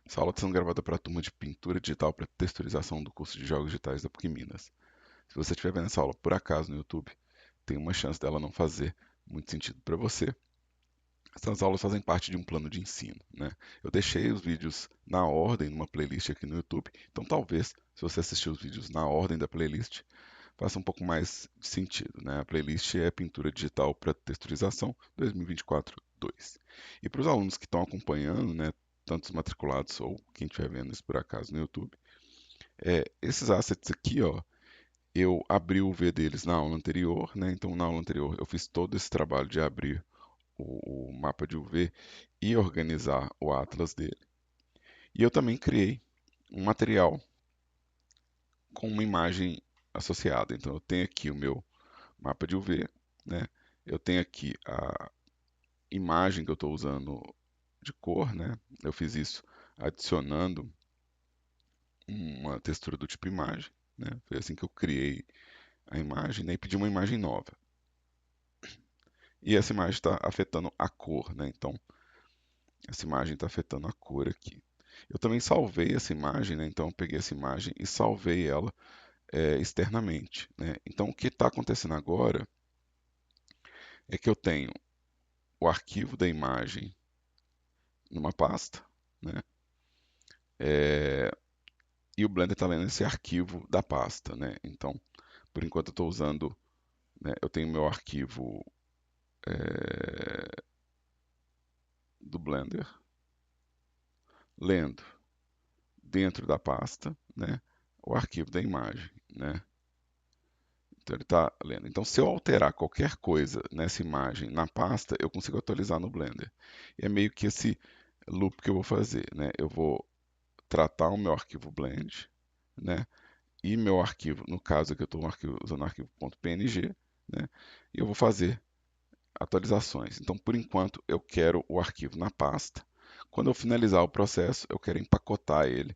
Essa aula está sendo gravada para a turma de pintura digital para texturização do curso de Jogos Digitais da PUC Minas. Se você estiver vendo essa aula por acaso no YouTube, tem uma chance dela não fazer muito sentido para você. Essas aulas fazem parte de um plano de ensino, né? Eu deixei os vídeos na ordem numa playlist aqui no YouTube, então talvez, se você assistir os vídeos na ordem da playlist, faça um pouco mais de sentido, né? A playlist é Pintura Digital para Texturização 2024-2. E para os alunos que estão acompanhando, né, tanto os matriculados ou quem estiver vendo isso por acaso no YouTube, esses assets aqui, ó, eu abri o V deles na aula anterior, né? Então, na aula anterior eu fiz todo esse trabalho de abrir o mapa de UV e organizar o atlas dele. E eu também criei um material com uma imagem associada. Então, eu tenho aqui o meu mapa de UV, né? Eu tenho aqui a imagem que eu estou usando de cor, né? Eu fiz isso adicionando uma textura do tipo imagem, né? Foi assim que eu criei a imagem, né? E pedi uma imagem nova. E essa imagem está afetando a cor, né? Então, essa imagem está afetando a cor aqui. Eu também salvei essa imagem, né? Então, eu peguei essa imagem e salvei ela externamente, né? Então, o que está acontecendo agora é que eu tenho o arquivo da imagem numa pasta, né? É, e o Blender está lendo esse arquivo da pasta, né? Então, por enquanto eu estou usando, né, eu tenho meu arquivo do Blender lendo dentro da pasta, né, o arquivo da imagem, né? Então ele está lendo. Então, se eu alterar qualquer coisa nessa imagem na pasta, eu consigo atualizar no Blender. E é meio que esse loop que eu vou fazer, né? Eu vou tratar o meu arquivo blend, né? E meu arquivo, no caso aqui eu estou usando o arquivo .png, né? E eu vou fazer atualizações. Então, por enquanto, eu quero o arquivo na pasta. Quando eu finalizar o processo, eu quero empacotar ele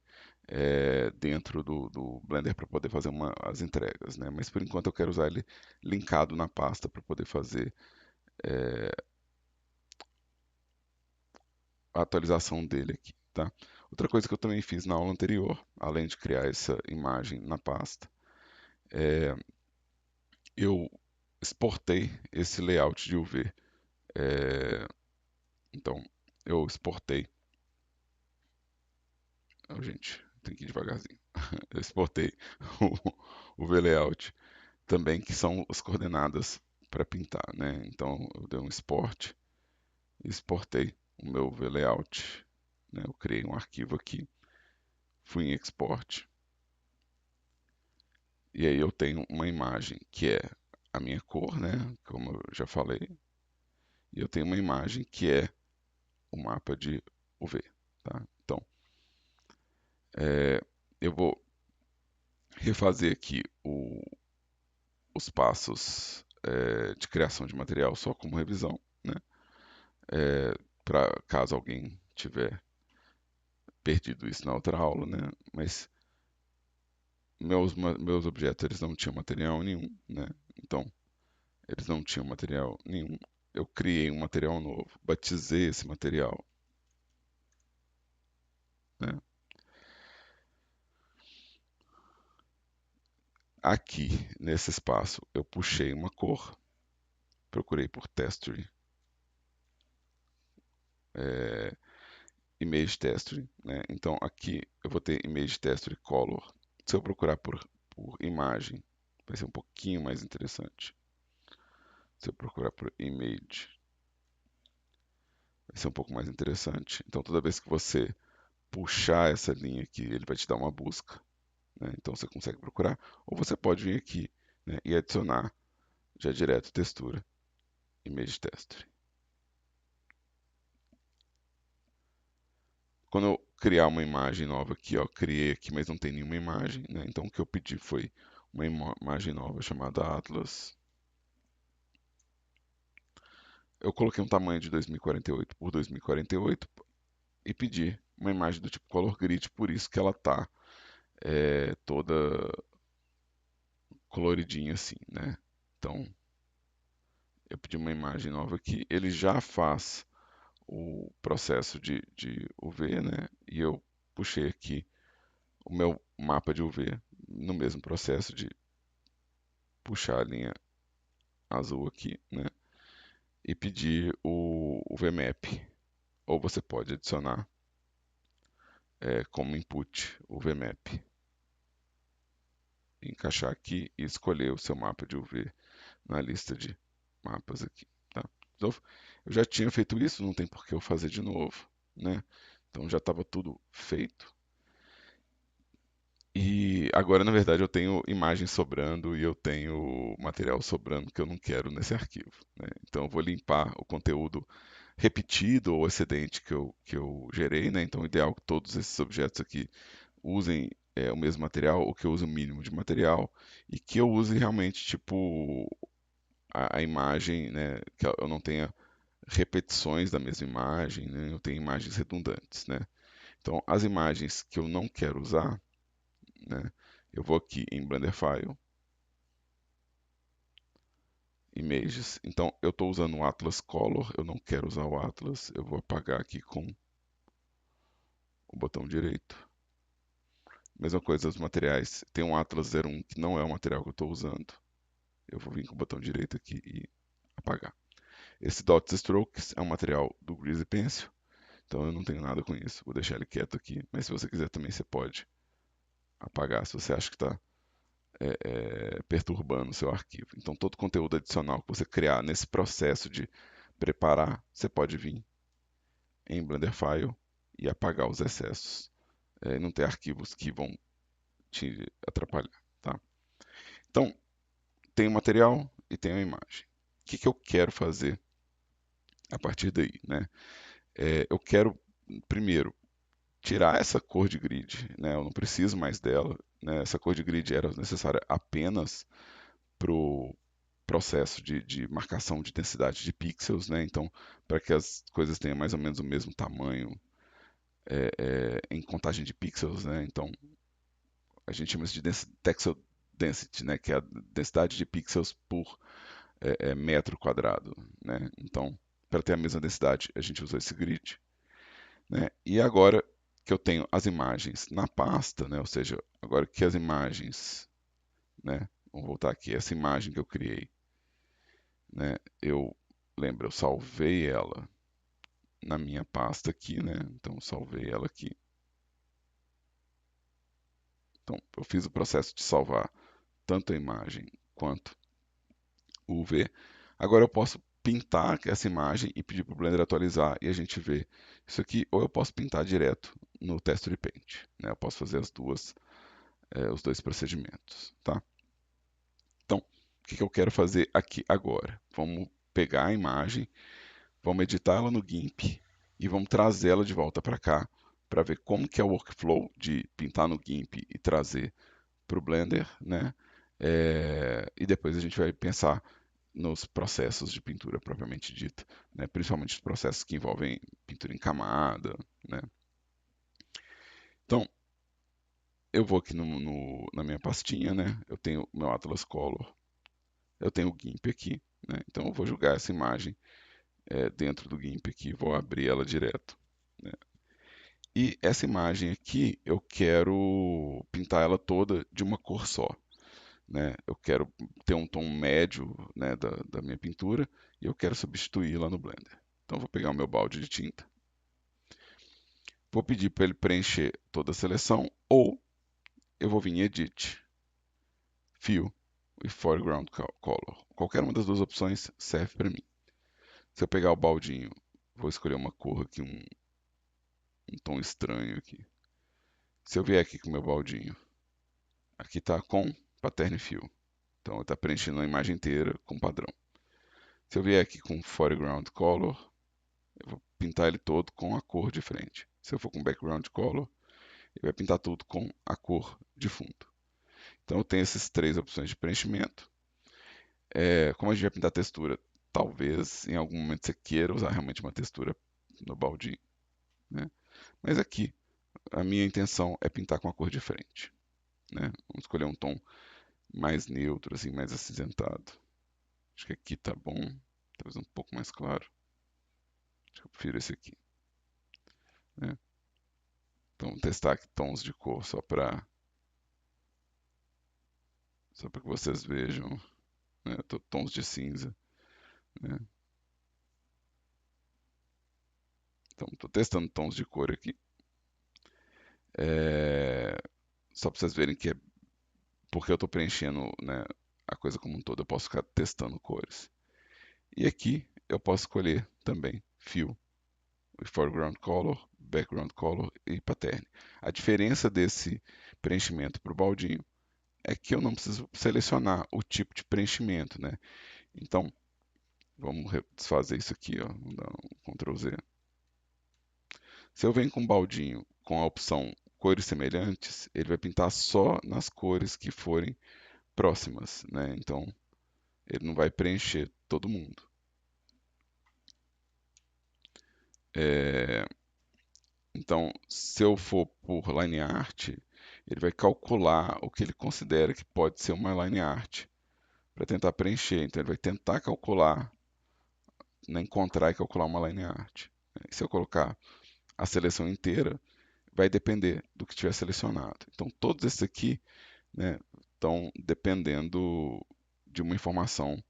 dentro do Blender para poder fazer as entregas, né? Mas por enquanto eu quero usar ele linkado na pasta para poder fazer é, a atualização dele aqui, tá? Outra coisa que eu também fiz na aula anterior, além de criar essa imagem na pasta, eu exportei esse layout de UV. É, então, eu exportei. Oh, gente, tem que ir devagarzinho. Eu exportei o V-Layout também, que são as coordenadas para pintar, né? Então, eu dei um export e exportei o meu V-Layout, né? Eu criei um arquivo aqui, fui em export, e aí eu tenho uma imagem que é a minha cor, né? Como eu já falei, e eu tenho uma imagem que é o mapa de UV, tá? Então, eu vou refazer aqui os passos de criação de material só como revisão, né? Para caso alguém tiver perdido isso na outra aula, né? Mas meus objetos eles não tinham material nenhum, né? Então eles não tinham material nenhum. Eu criei um material novo, batizei esse material, né? Aqui nesse espaço eu puxei uma cor, procurei por texture, é, image texture, né? Então aqui eu vou ter image texture color. Se eu procurar por imagem, vai ser um pouquinho mais interessante. Se eu procurar por image, vai ser um pouco mais interessante. Então toda vez que você puxar essa linha aqui, ele vai te dar uma busca, né? Então você consegue procurar, ou você pode vir aqui, né, e adicionar já direto textura, image texture. Quando eu criar uma imagem nova aqui, ó, criei aqui, mas não tem nenhuma imagem, né? Então o que eu pedi foi uma imagem nova chamada Atlas. Eu coloquei um tamanho de 2048 por 2048 e pedi uma imagem do tipo color grid, por isso que ela está toda coloridinha assim, né? Então eu pedi uma imagem nova aqui, ele já faz o processo de UV, né? E eu puxei aqui o meu mapa de UV no mesmo processo de puxar a linha azul aqui, né? E pedir o VMap. Ou você pode adicionar como input o VMap. Encaixar aqui e escolher o seu mapa de UV na lista de mapas aqui, tá? Então, eu já tinha feito isso, não tem por que eu fazer de novo, né? Então já estava tudo feito. E agora, na verdade, eu tenho imagens sobrando e eu tenho material sobrando que eu não quero nesse arquivo, né? Então eu vou limpar o conteúdo repetido ou excedente que eu gerei, né? Então, o ideal é que todos esses objetos aqui usem o mesmo material, ou que eu use o mínimo de material, e que eu use realmente, tipo, a imagem, né? Que eu não tenha repetições da mesma imagem, né? Eu tenho imagens redundantes, né? Então, as imagens que eu não quero usar, né? Eu vou aqui em Blender File, Images. Então, eu estou usando o Atlas Color, eu não quero usar o Atlas, eu vou apagar aqui com o botão direito. Mesma coisa os materiais. Tem um Atlas 01 que não é o material que eu estou usando. Eu vou vir com o botão direito aqui e apagar. Esse Dots Strokes é um material do Greasy Pencil, então eu não tenho nada com isso. Vou deixar ele quieto aqui, mas se você quiser também você pode apagar se você acha que está perturbando o seu arquivo. Então todo conteúdo adicional que você criar nesse processo de preparar, você pode vir em Blender File e apagar os excessos. E não ter arquivos que vão te atrapalhar, tá? Então, tem o material e tem a imagem. O que eu quero fazer a partir daí, né? Eu quero, primeiro, tirar essa cor de grid, né? Eu não preciso mais dela, né? Essa cor de grid era necessária apenas para o processo de marcação de densidade de pixels, né? Então, para que as coisas tenham mais ou menos o mesmo tamanho em contagem de pixels, né? Então, a gente chama isso de pixel density, né? Que é a densidade de pixels por metro quadrado, né? Então, para ter a mesma densidade, a gente usa esse grid, né? E agora que eu tenho as imagens na pasta, né? Ou seja, agora que as imagens, né? Vamos voltar aqui, essa imagem que eu criei, né? Eu salvei ela na minha pasta aqui, né? Então, salvei ela aqui. Então, eu fiz o processo de salvar tanto a imagem quanto o UV. Agora eu posso pintar essa imagem e pedir para o Blender atualizar e a gente vê isso aqui, ou eu posso pintar direto no Texture Paint, né? Eu posso fazer os dois procedimentos, tá? Então, o que eu quero fazer aqui agora? Vamos pegar a imagem, vamos editá-la no GIMP e vamos trazê-la de volta para cá para ver como que é o workflow de pintar no GIMP e trazer para o Blender, né? E depois a gente vai pensar nos processos de pintura propriamente dita, né? Principalmente os processos que envolvem pintura em camada, né? Então, eu vou aqui na minha pastinha, né? Eu tenho meu Atlas Color, eu tenho o GIMP aqui, né? Então eu vou jogar essa imagem dentro do GIMP aqui, vou abrir ela direto, né? E essa imagem aqui, eu quero pintar ela toda de uma cor só, né? Eu quero ter um tom médio, né, da minha pintura e eu quero substituir lá no Blender. Então, vou pegar o meu balde de tinta, vou pedir para ele preencher toda a seleção ou eu vou vir em Edit, Fill e Foreground Color. Qualquer uma das duas opções serve para mim. Se eu pegar o baldinho, vou escolher uma cor aqui, um tom estranho aqui. Se eu vier aqui com o meu baldinho, aqui está com Pattern Fill. Então, está preenchendo a imagem inteira com padrão. Se eu vier aqui com Foreground Color, eu vou pintar ele todo com a cor de frente. Se eu for com Background Color, ele vai pintar tudo com a cor de fundo. Então eu tenho essas três opções de preenchimento. Como a gente vai pintar textura, talvez em algum momento você queira usar realmente uma textura no baldinho, né? Mas aqui, a minha intenção é pintar com a cor de frente, né? Vamos escolher um tom mais neutro, assim, mais acinzentado. Acho que aqui tá bom, talvez um pouco mais claro. Acho que eu prefiro esse aqui, né? Então, vou testar aqui tons de cor só para que vocês vejam, né? Tons de cinza, né? Então, estou testando tons de cor aqui. É, Só para vocês verem que é porque eu estou preenchendo, né, a coisa como um todo, eu posso ficar testando cores. E aqui eu posso escolher também Fill, Foreground Color, Background Color e Pattern. A diferença desse preenchimento para o baldinho é que eu não preciso selecionar o tipo de preenchimento, né? Então, vamos desfazer isso aqui, ó. Vamos dar um Ctrl Z. Se eu venho com um baldinho com a opção cores semelhantes, ele vai pintar só nas cores que forem próximas, né? Então, ele não vai preencher todo mundo. É, Então, se eu for por line art, ele vai calcular o que ele considera que pode ser uma line art para tentar preencher. Então, ele vai tentar calcular, né, encontrar e calcular uma line art. E se eu colocar a seleção inteira, vai depender do que tiver selecionado. Então, todos esses aqui, né, estão dependendo de uma informação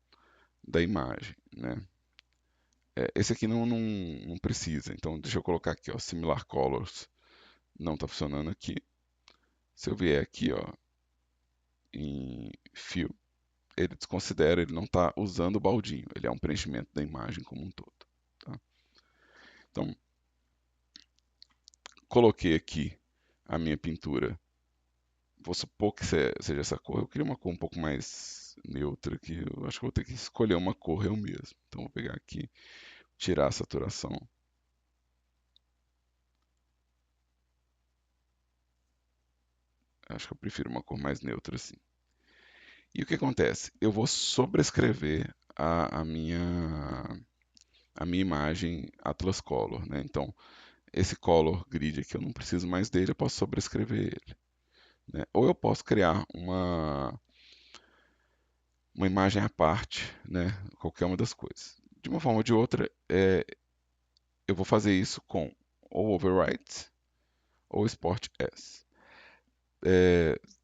da imagem, né? Esse aqui não precisa. Então, deixa eu colocar aqui, ó, similar colors. Não está funcionando aqui. Se eu vier aqui, ó, em Fill, ele desconsidera, ele não está usando o baldinho, ele é um preenchimento da imagem como um todo. Tá? Então, coloquei aqui a minha pintura. Vou supor que seja essa cor. Eu queria uma cor um pouco mais neutra aqui. Eu acho que vou ter que escolher uma cor eu mesmo. Então, vou pegar aqui, tirar a saturação. Acho que eu prefiro uma cor mais neutra assim. E o que acontece? Eu vou sobrescrever a minha imagem Atlas Color, né? Então, esse color grid aqui eu não preciso mais dele, eu posso sobrescrever ele, né? Ou eu posso criar uma imagem à parte, né? Qualquer uma das coisas. De uma forma ou de outra, eu vou fazer isso com ou Overwrite ou Export As.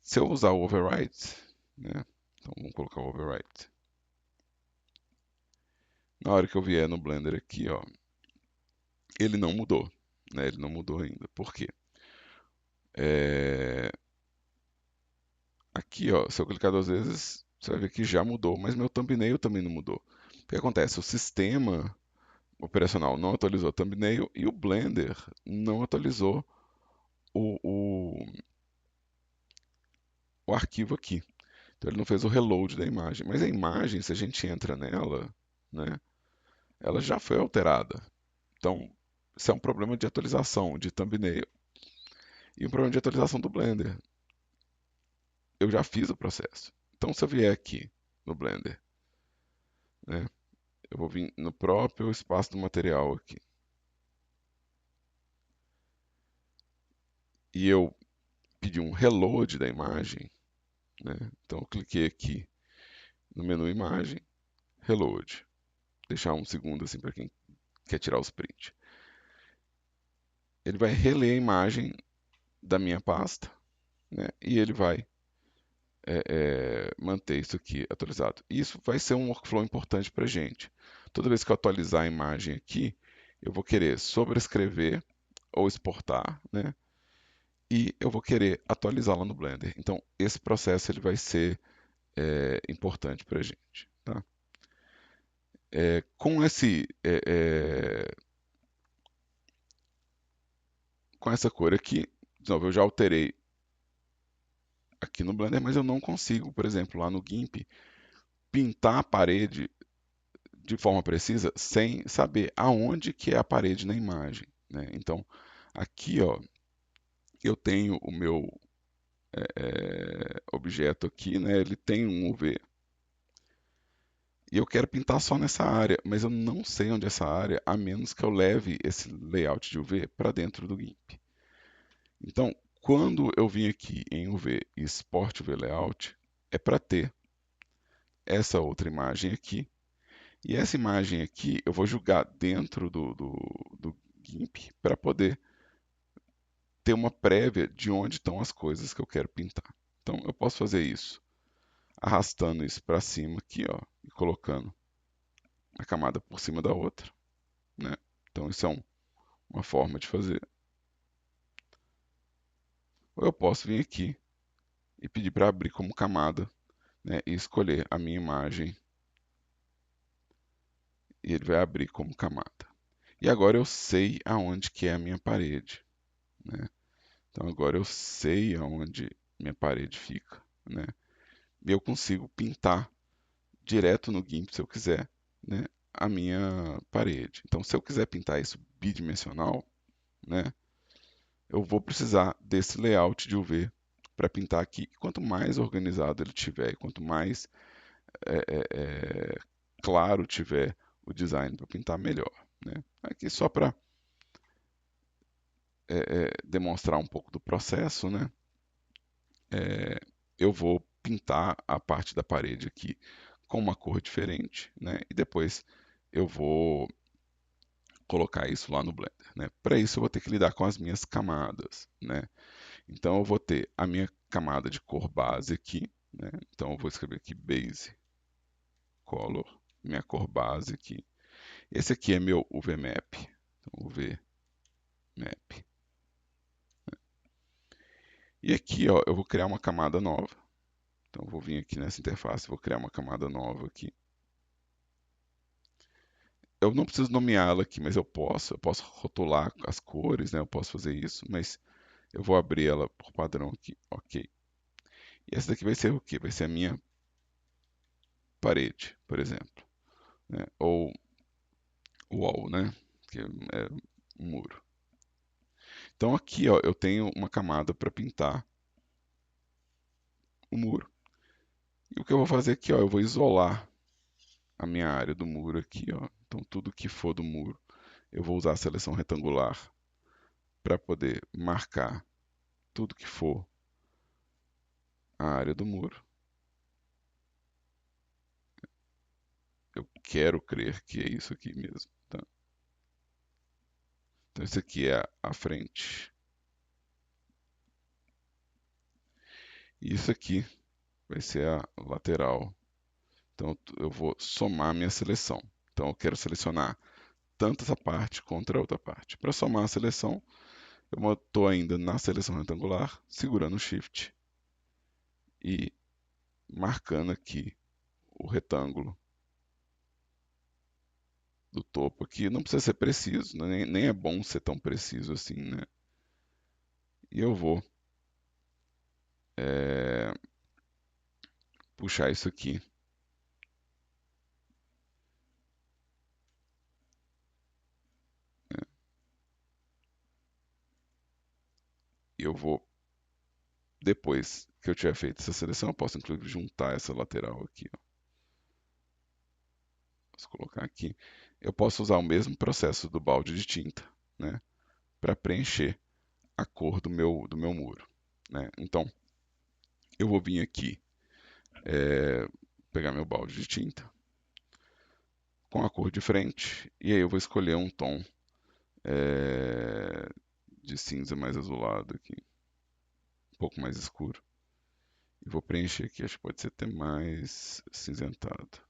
Se eu usar o Overwrite, né? Então vamos colocar o Overwrite. Na hora que eu vier no Blender aqui, ó, ele não mudou, né? Ele não mudou ainda. Por quê? É, Aqui, ó, se eu clicar duas vezes, você vai ver que já mudou, mas meu thumbnail também não mudou. O que acontece? O sistema operacional não atualizou o thumbnail e o Blender não atualizou o, o, o arquivo aqui. Então ele não fez o reload da imagem. Mas a imagem, se a gente entra nela, né, ela já foi alterada. Então, isso é um problema de atualização de thumbnail e um problema de atualização do Blender. Eu já fiz o processo. Então, se eu vier aqui no Blender, né, eu vou vir no próprio espaço do material aqui. E eu pedi um reload da imagem, né? Então eu cliquei aqui no menu imagem, reload. Deixar um segundo assim para quem quer tirar os prints. Ele vai reler a imagem da minha pasta, né? E ele vai manter isso aqui atualizado. E isso vai ser um workflow importante para a gente. Toda vez que eu atualizar a imagem aqui, eu vou querer sobrescrever ou exportar, né? E eu vou querer atualizá-la no Blender. Então, esse processo ele vai ser importante para a gente. Tá? Com com essa cor aqui, de novo, eu já alterei aqui no Blender, mas eu não consigo, por exemplo, lá no GIMP, pintar a parede de forma precisa sem saber aonde que é a parede na imagem, né? Então, aqui, ó, eu tenho o meu objeto aqui, né? Ele tem um UV. E eu quero pintar só nessa área, mas eu não sei onde é essa área, a menos que eu leve esse layout de UV para dentro do GIMP. Então, quando eu vim aqui em UV e Export UV Layout, é para ter essa outra imagem aqui. E essa imagem aqui eu vou jogar dentro do GIMP para poder ter uma prévia de onde estão as coisas que eu quero pintar. Então eu posso fazer isso arrastando isso para cima aqui, ó, e colocando a camada por cima da outra, né? Então isso é uma forma de fazer. Ou eu posso vir aqui e pedir para abrir como camada, né? E escolher a minha imagem e ele vai abrir como camada. E agora eu sei aonde que é a minha parede, né? Então agora eu sei aonde minha parede fica, né? E eu consigo pintar direto no GIMP se eu quiser, né? A minha parede. Então se eu quiser pintar isso bidimensional, né? Eu vou precisar desse layout de UV para pintar aqui. Quanto mais organizado ele tiver, quanto mais é, é, é, claro tiver o design para pintar, melhor, né? Aqui só para demonstrar um pouco do processo, né? Eu vou pintar a parte da parede aqui com uma cor diferente, né? E depois eu vou colocar isso lá no Blender, né? Para isso eu vou ter que lidar com as minhas camadas, né? Então eu vou ter a minha camada de cor base aqui, né? Então eu vou escrever aqui base color, minha cor base aqui. Esse aqui é meu UVMap, então UVMap. E aqui, ó, eu vou criar uma camada nova. Então eu vou vir aqui nessa interface, vou criar uma camada nova aqui. Eu não preciso nomear ela aqui, mas eu posso rotular as cores, né? Eu posso fazer isso, mas eu vou abrir ela por padrão aqui, ok. E essa daqui vai ser o quê? Vai ser a minha parede, por exemplo, né? Ou wall, né? Que é um muro. Então aqui, ó, eu tenho uma camada para pintar o muro. E o que eu vou fazer aqui, ó, eu vou isolar a minha área do muro aqui, ó. Então tudo que for do muro, eu vou usar a seleção retangular para poder marcar tudo que for a área do muro. Eu quero crer que é isso aqui mesmo, tá? Então isso aqui é a frente. E isso aqui vai ser a lateral. Então eu vou somar minha seleção. Então eu quero selecionar tanto essa parte contra a outra parte. Para somar a seleção, eu estou ainda na seleção retangular, segurando o Shift e marcando aqui o retângulo do topo aqui. Não precisa ser preciso, né? Nem é bom ser tão preciso assim, né? E eu vou é, puxar isso aqui. Né? E eu vou, depois que eu tiver feito essa seleção, eu posso inclusive juntar essa lateral aqui. Ó. Posso colocar aqui. Eu posso usar o mesmo processo do balde de tinta, né? Para preencher a cor do meu muro. Né? Então, eu vou vir aqui, pegar meu balde de tinta com a cor de frente, e aí eu vou escolher um tom é, de cinza mais azulado aqui, um pouco mais escuro. E vou preencher aqui, acho que pode ser até mais cinzentado.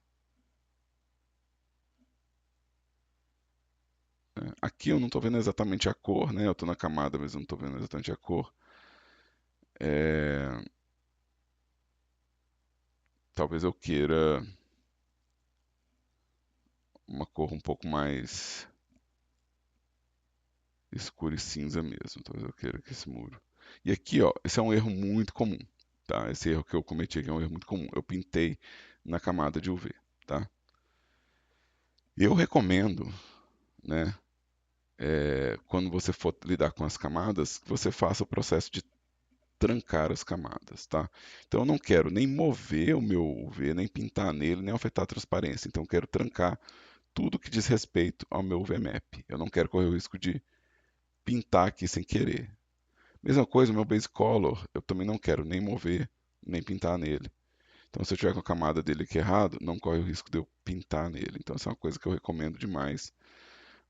Né? Aqui eu não estou vendo exatamente a cor, né? Eu estou na camada, mas eu não estou vendo exatamente a cor. É, talvez eu queira uma cor um pouco mais escura e cinza mesmo. Talvez eu queira que esse muro. E aqui, ó, esse é um erro muito comum, tá? Esse erro que eu cometi aqui é um erro muito comum. Eu pintei na camada de UV, tá? Eu recomendo, né, quando você for lidar com as camadas, que você faça o processo de trancar as camadas, tá? Então eu não quero nem mover o meu UV, nem pintar nele, nem afetar a transparência. Então eu quero trancar tudo que diz respeito ao meu UVMap. Eu não quero correr o risco de pintar aqui sem querer. Mesma coisa, o meu base color, eu também não quero nem mover, nem pintar nele. Então, se eu tiver com a camada dele aqui errado, não corre o risco de eu pintar nele. Então, essa é uma coisa que eu recomendo demais.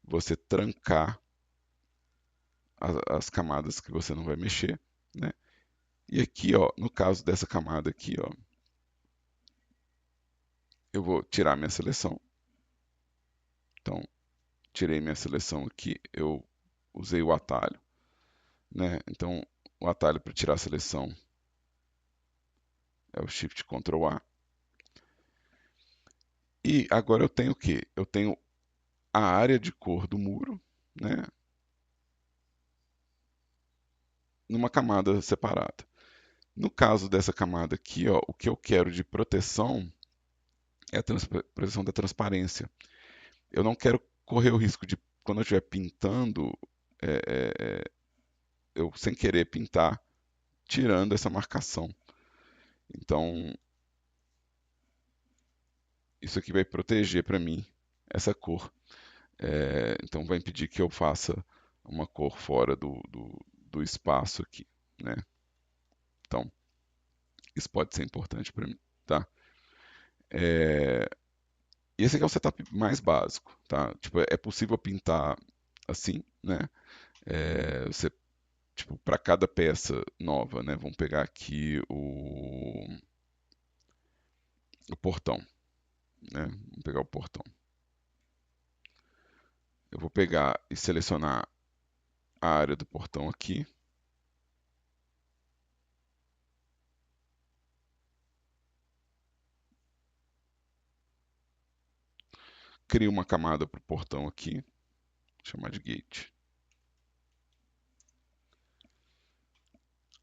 Você trancar as camadas que você não vai mexer, né? E aqui, ó, no caso dessa camada aqui, ó, eu vou tirar minha seleção. Então, tirei minha seleção aqui, eu usei o atalho, né? Então, o atalho para tirar a seleção é o Shift Ctrl A. E agora eu tenho o quê? Eu tenho a área de cor do muro, né? Numa camada separada. No caso dessa camada aqui, ó, o que eu quero de proteção é a proteção da transparência. Eu não quero correr o risco de, quando eu estiver pintando, é, é, eu sem querer pintar, tirando essa marcação. Então, isso aqui vai proteger para mim essa cor. Então, vai impedir que eu faça uma cor fora do espaço aqui, né? Então, isso pode ser importante para mim, tá? É, e esse aqui é o setup mais básico, tá? Tipo, é possível pintar assim, né? Você, tipo, para cada peça nova, né? Vamos pegar aqui o portão, né? Vamos pegar o portão. Eu vou pegar e selecionar a área do portão aqui. Crio uma camada para o portão aqui, vou chamar de gate.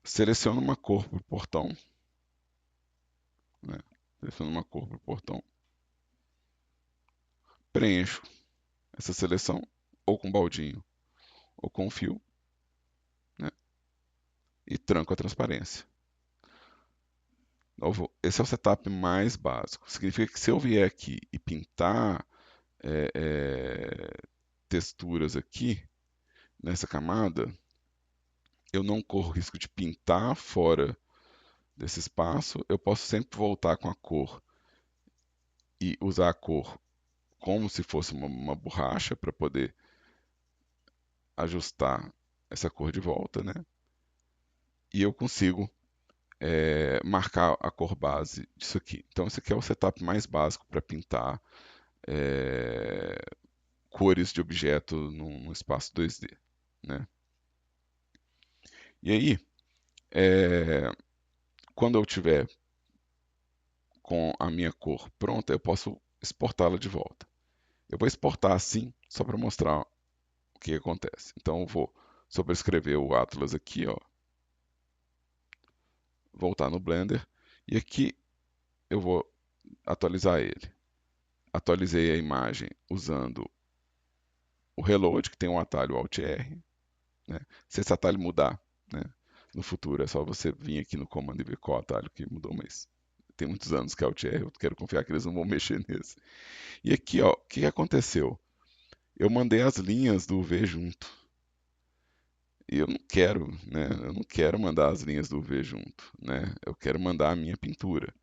Seleciono uma cor para o portão, né? Seleciono uma cor para o portão. Preencho essa seleção ou com baldinho ou com fio, né? E tranco a transparência. Novo, esse é o setup mais básico. Significa que se eu vier aqui e pintar é, é, texturas aqui nessa camada, eu não corro risco de pintar fora desse espaço. Eu posso sempre voltar com a cor e usar a cor como se fosse uma borracha para poder ajustar essa cor de volta, né? E eu consigo marcar a cor base disso aqui. Então, esse aqui é o setup mais básico para pintar é, cores de objeto no espaço 2D, né? E aí, é, quando eu tiver com a minha cor pronta, eu posso exportá-la de volta. Eu vou exportar assim, só para mostrar o que acontece. Então, eu vou sobrescrever o Atlas aqui, ó, voltar no Blender, e aqui eu vou atualizar ele. Atualizei a imagem usando o Reload, que tem um atalho Alt R, né? Se esse atalho mudar, né, no futuro, é só você vir aqui no comando e ver qual atalho que mudou, mas tem muitos anos que é Alt R, eu quero confiar que eles não vão mexer nesse. E aqui, ó, o que aconteceu? Eu mandei as linhas do V junto. E eu não quero, né? Eu não quero mandar as linhas do V junto, né? Eu quero mandar a minha pintura.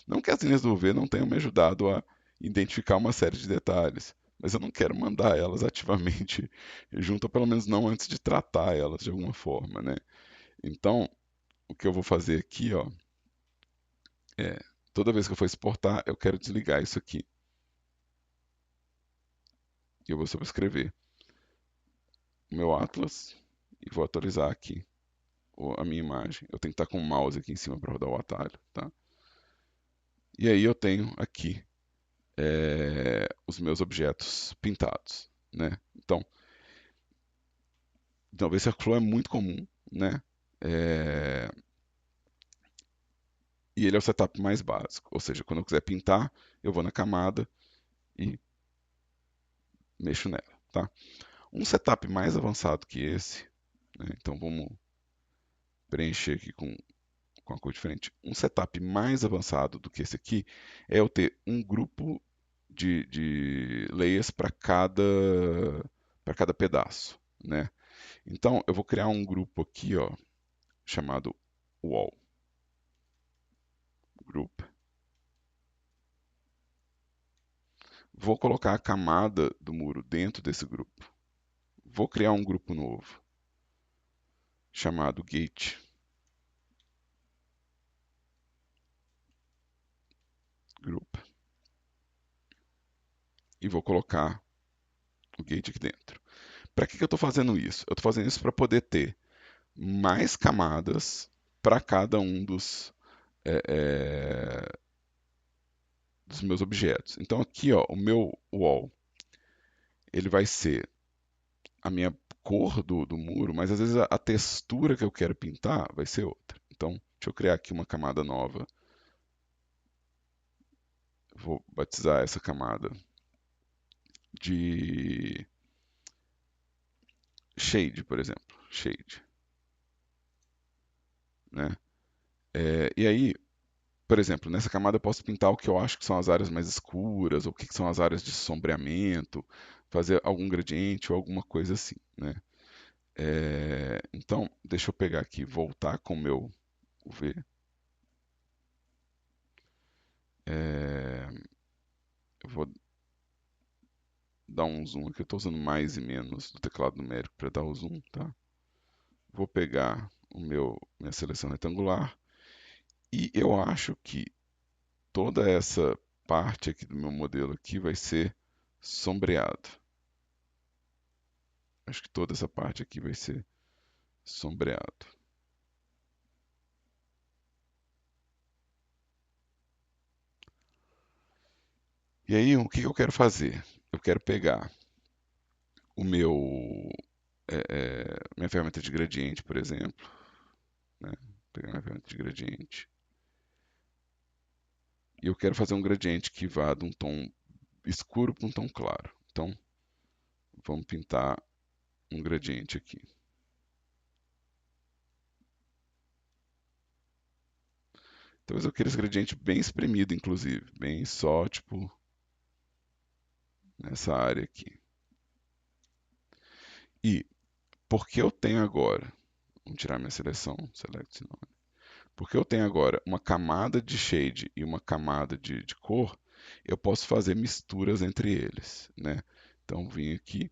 Não que as linhas do V não tenham me ajudado a identificar uma série de detalhes, mas eu não quero mandar elas ativamente junto, ou pelo menos não antes de tratar elas de alguma forma, né? Então, o que eu vou fazer aqui, ó, é toda vez que eu for exportar, eu quero desligar isso aqui. E eu vou subscrever o meu Atlas e vou atualizar aqui a minha imagem. Eu tenho que estar com o mouse aqui em cima para rodar o atalho, tá? E aí eu tenho aqui os meus objetos pintados, né? Então esse workflow é muito comum, né? É, e ele é o setup mais básico, ou seja, quando eu quiser pintar, eu vou na camada e mexo nela, tá? Um setup mais avançado que esse, né? Então vamos preencher aqui com a cor diferente. Um setup mais avançado do que esse aqui é eu ter um grupo de layers para cada pedaço, né? Então eu vou criar um grupo aqui, ó, chamado Wall Group. Vou colocar a camada do muro dentro desse grupo. Vou criar um grupo novo. chamado Gate Group e vou colocar o gate aqui dentro. Para que eu estou fazendo isso? Eu estou fazendo isso para poder ter mais camadas para cada um é, é, dos meus objetos. Então aqui, ó, o meu wall, ele vai ser a minha cor do muro, mas às vezes a textura que eu quero pintar vai ser outra. Então, deixa eu criar aqui uma camada nova. Vou batizar essa camada de shade, por exemplo. Shade, né? E aí, por exemplo, nessa camada eu posso pintar o que eu acho que são as áreas mais escuras, ou o que são as áreas de sombreamento, fazer algum gradiente ou alguma coisa assim, né? Então, deixa eu pegar aqui, voltar com o meu UV. É, eu vou dar um zoom aqui, eu estou usando mais e menos do teclado numérico para dar o zoom, tá? Vou pegar minha seleção retangular e eu acho que toda essa parte aqui do meu modelo aqui vai ser sombreado. Acho que toda essa parte aqui vai ser sombreado. E aí, o que eu quero fazer? Eu quero pegar o minha ferramenta de gradiente, por exemplo, né? Pegar minha ferramenta de gradiente. E eu quero fazer um gradiente que vá de um tom escuro para um tom claro. Então, vamos pintar um gradiente aqui. Talvez eu queira esse gradiente bem espremido, inclusive, bem só, tipo, nessa área aqui. E porque eu tenho agora, vamos tirar minha seleção, select none. Porque eu tenho agora uma camada de shade e uma camada de cor, eu posso fazer misturas entre eles, né? Então, vim aqui,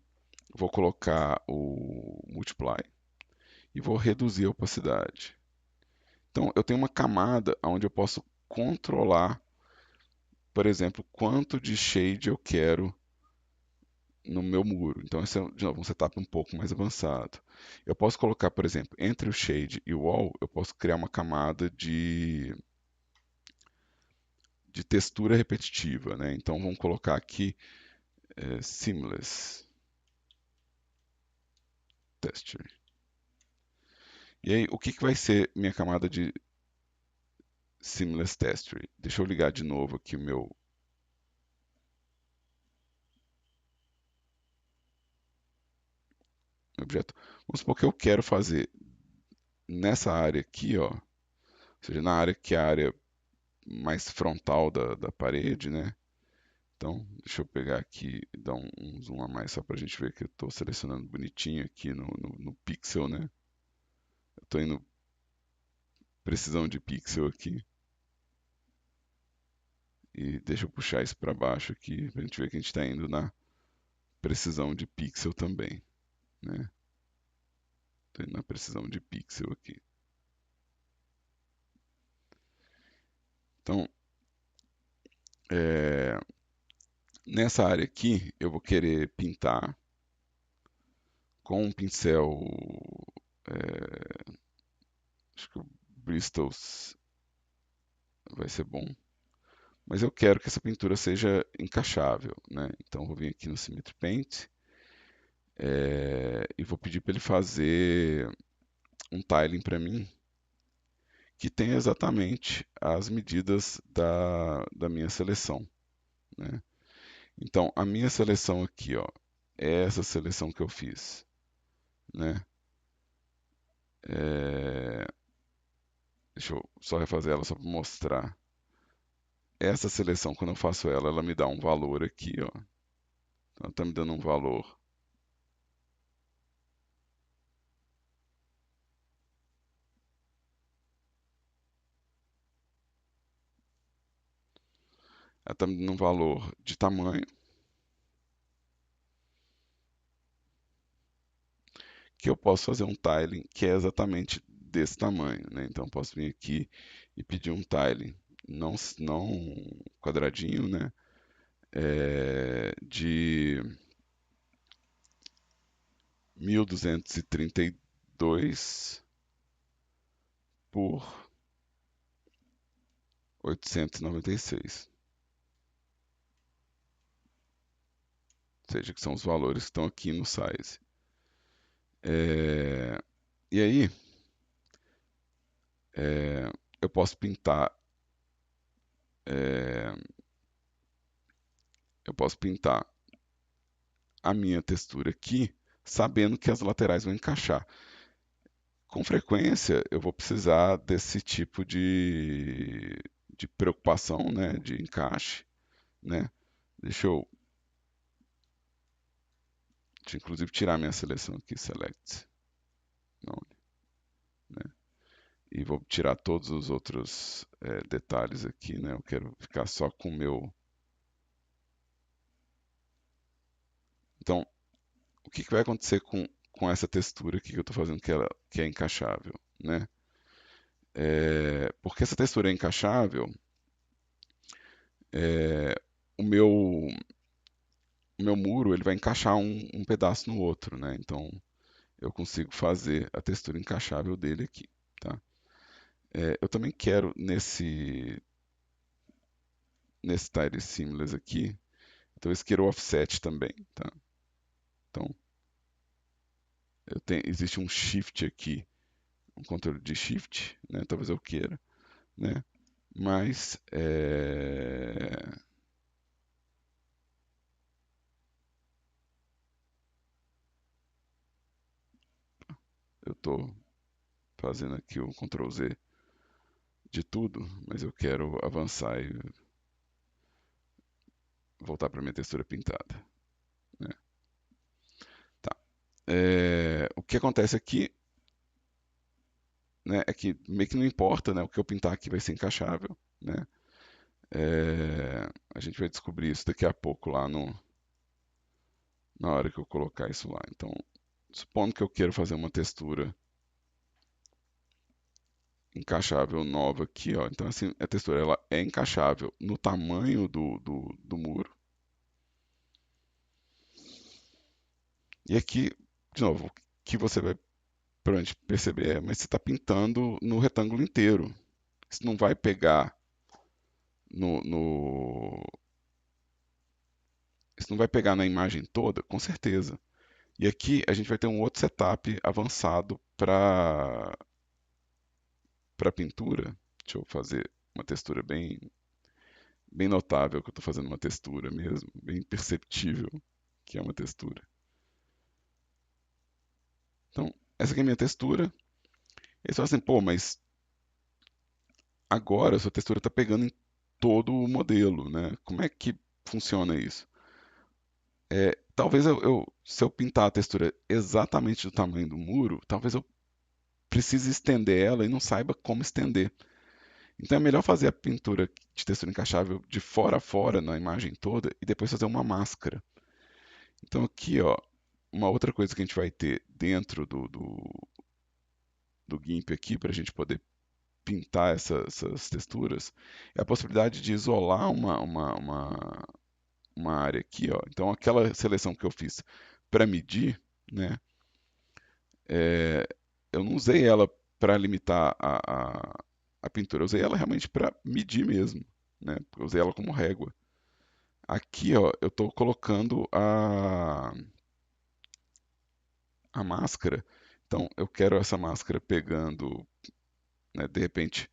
vou colocar o multiply e vou reduzir a opacidade. Então, eu tenho uma camada onde eu posso controlar, por exemplo, quanto de shade eu quero no meu muro. Então, esse é, de novo, um setup um pouco mais avançado. Eu posso colocar, por exemplo, entre o shade e o wall, eu posso criar uma camada de textura repetitiva, né? Então, vamos colocar aqui Seamless Texture. E aí, o que, que vai ser minha camada de Seamless Texture? Deixa eu ligar de novo aqui o meu objeto. Vamos supor que eu quero fazer nessa área aqui, ó, ou seja, na área que é a área mais frontal da parede, né? Então, deixa eu pegar aqui e dar um zoom a mais só para a gente ver que eu estou selecionando bonitinho aqui no pixel, né? Eu estou indo precisão de pixel aqui. E deixa eu puxar isso para baixo aqui para a gente ver que a gente está indo na precisão de pixel também, né? Estou indo na precisão de pixel aqui. Então, é, nessa área aqui, eu vou querer pintar com um pincel, é, acho que o Bristol vai ser bom, mas eu quero que essa pintura seja encaixável, né? Então vou vir aqui no Symmetry Paint e vou pedir para ele fazer um tiling para mim que tenha exatamente as medidas da minha seleção, né? Então a minha seleção aqui, ó, é essa seleção que eu fiz, né? É, deixa eu só refazer ela só para mostrar. Essa seleção, quando eu faço ela, ela me dá um valor aqui, ó. Então, ela está me dando um valor. Ela está me dando um valor de tamanho, que eu posso fazer um tiling que é exatamente desse tamanho, né? Então eu posso vir aqui e pedir um tiling não quadradinho, né? De 1232 por 896. Ou seja, que são os valores que estão aqui no size. É, e aí, é, eu posso pintar, é, eu posso pintar a minha textura aqui, sabendo que as laterais vão encaixar. Com frequência, eu vou precisar desse tipo de preocupação, né, de encaixe, né? Deixa eu, deixa eu inclusive tirar minha seleção aqui, select, não, né? E vou tirar todos os outros detalhes aqui, né? Eu quero ficar só com o meu. Então, o que vai acontecer com essa textura aqui que eu estou fazendo, que é encaixável, né? Porque essa textura é encaixável, é, o meu muro ele vai encaixar um pedaço no outro, né? Então eu consigo fazer a textura encaixável dele aqui, tá? Eu também quero nesse Tile Seamless aqui, então eu quero offset também, tá? Então existe um shift aqui, um controle de shift, né? Talvez eu queira, né? Mas eu estou fazendo aqui o Ctrl Z de tudo, mas eu quero avançar e voltar para minha textura pintada, né? Tá. O que acontece aqui, né, é que meio que não importa, né, o que eu pintar aqui vai ser encaixável, né? A gente vai descobrir isso daqui a pouco lá na hora que eu colocar isso lá. Então, supondo que eu quero fazer uma textura encaixável nova aqui, ó. Então, assim, a textura ela é encaixável no tamanho do muro. E aqui, de novo, o que você vai provavelmente perceber mas você está pintando no retângulo inteiro. Isso não vai pegar no, no, isso não vai pegar na imagem toda, com certeza. E aqui a gente vai ter um outro setup avançado para pintura. Deixa eu fazer uma textura bem notável, que eu estou fazendo uma textura mesmo, bem perceptível que é uma textura. Então, essa aqui é a minha textura. E você fala assim, pô, mas agora a sua textura está pegando em todo o modelo, né? Como é que funciona isso? Talvez se eu pintar a textura exatamente do tamanho do muro, talvez eu precise estender ela e não saiba como estender. Então é melhor fazer a pintura de textura encaixável de fora a fora na imagem toda e depois fazer uma máscara. Então aqui, ó, uma outra coisa que a gente vai ter dentro do GIMP aqui para a gente poder pintar essas texturas é a possibilidade de isolar uma área aqui, ó. Então aquela seleção que eu fiz para medir, né, é, eu não usei ela para limitar a pintura, eu usei ela realmente para medir mesmo, né? Eu usei ela como régua. Aqui, ó, eu estou colocando a máscara. Então, eu quero essa máscara pegando, né, de repente,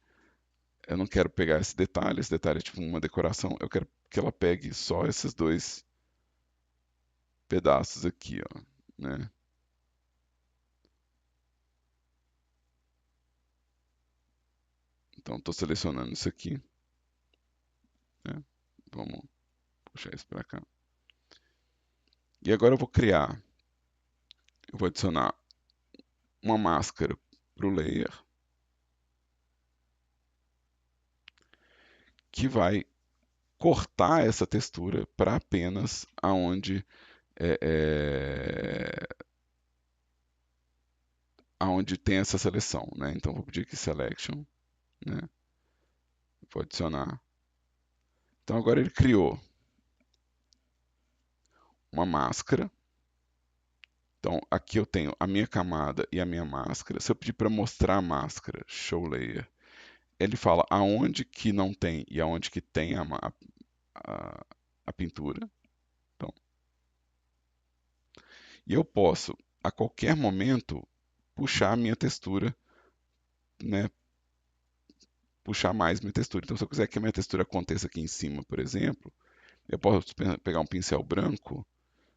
eu não quero pegar esse detalhe é tipo uma decoração, eu quero que ela pegue só esses dois pedaços aqui, ó, né? Então, estou selecionando isso aqui, né? Vamos puxar isso para cá. E agora eu vou adicionar uma máscara para o layer que vai cortar essa textura para apenas aonde é, é, aonde tem essa seleção, né? Então vou pedir aqui selection, né? Vou adicionar. Então agora ele criou uma máscara. Então aqui eu tenho a minha camada e a minha máscara. Se eu pedir para mostrar a máscara, show layer, ele fala aonde que não tem e aonde que tem a, a pintura. Então, e eu posso, a qualquer momento, puxar a minha textura, né? Puxar mais minha textura. Então, se eu quiser que a minha textura aconteça aqui em cima, por exemplo, eu posso pegar um pincel branco,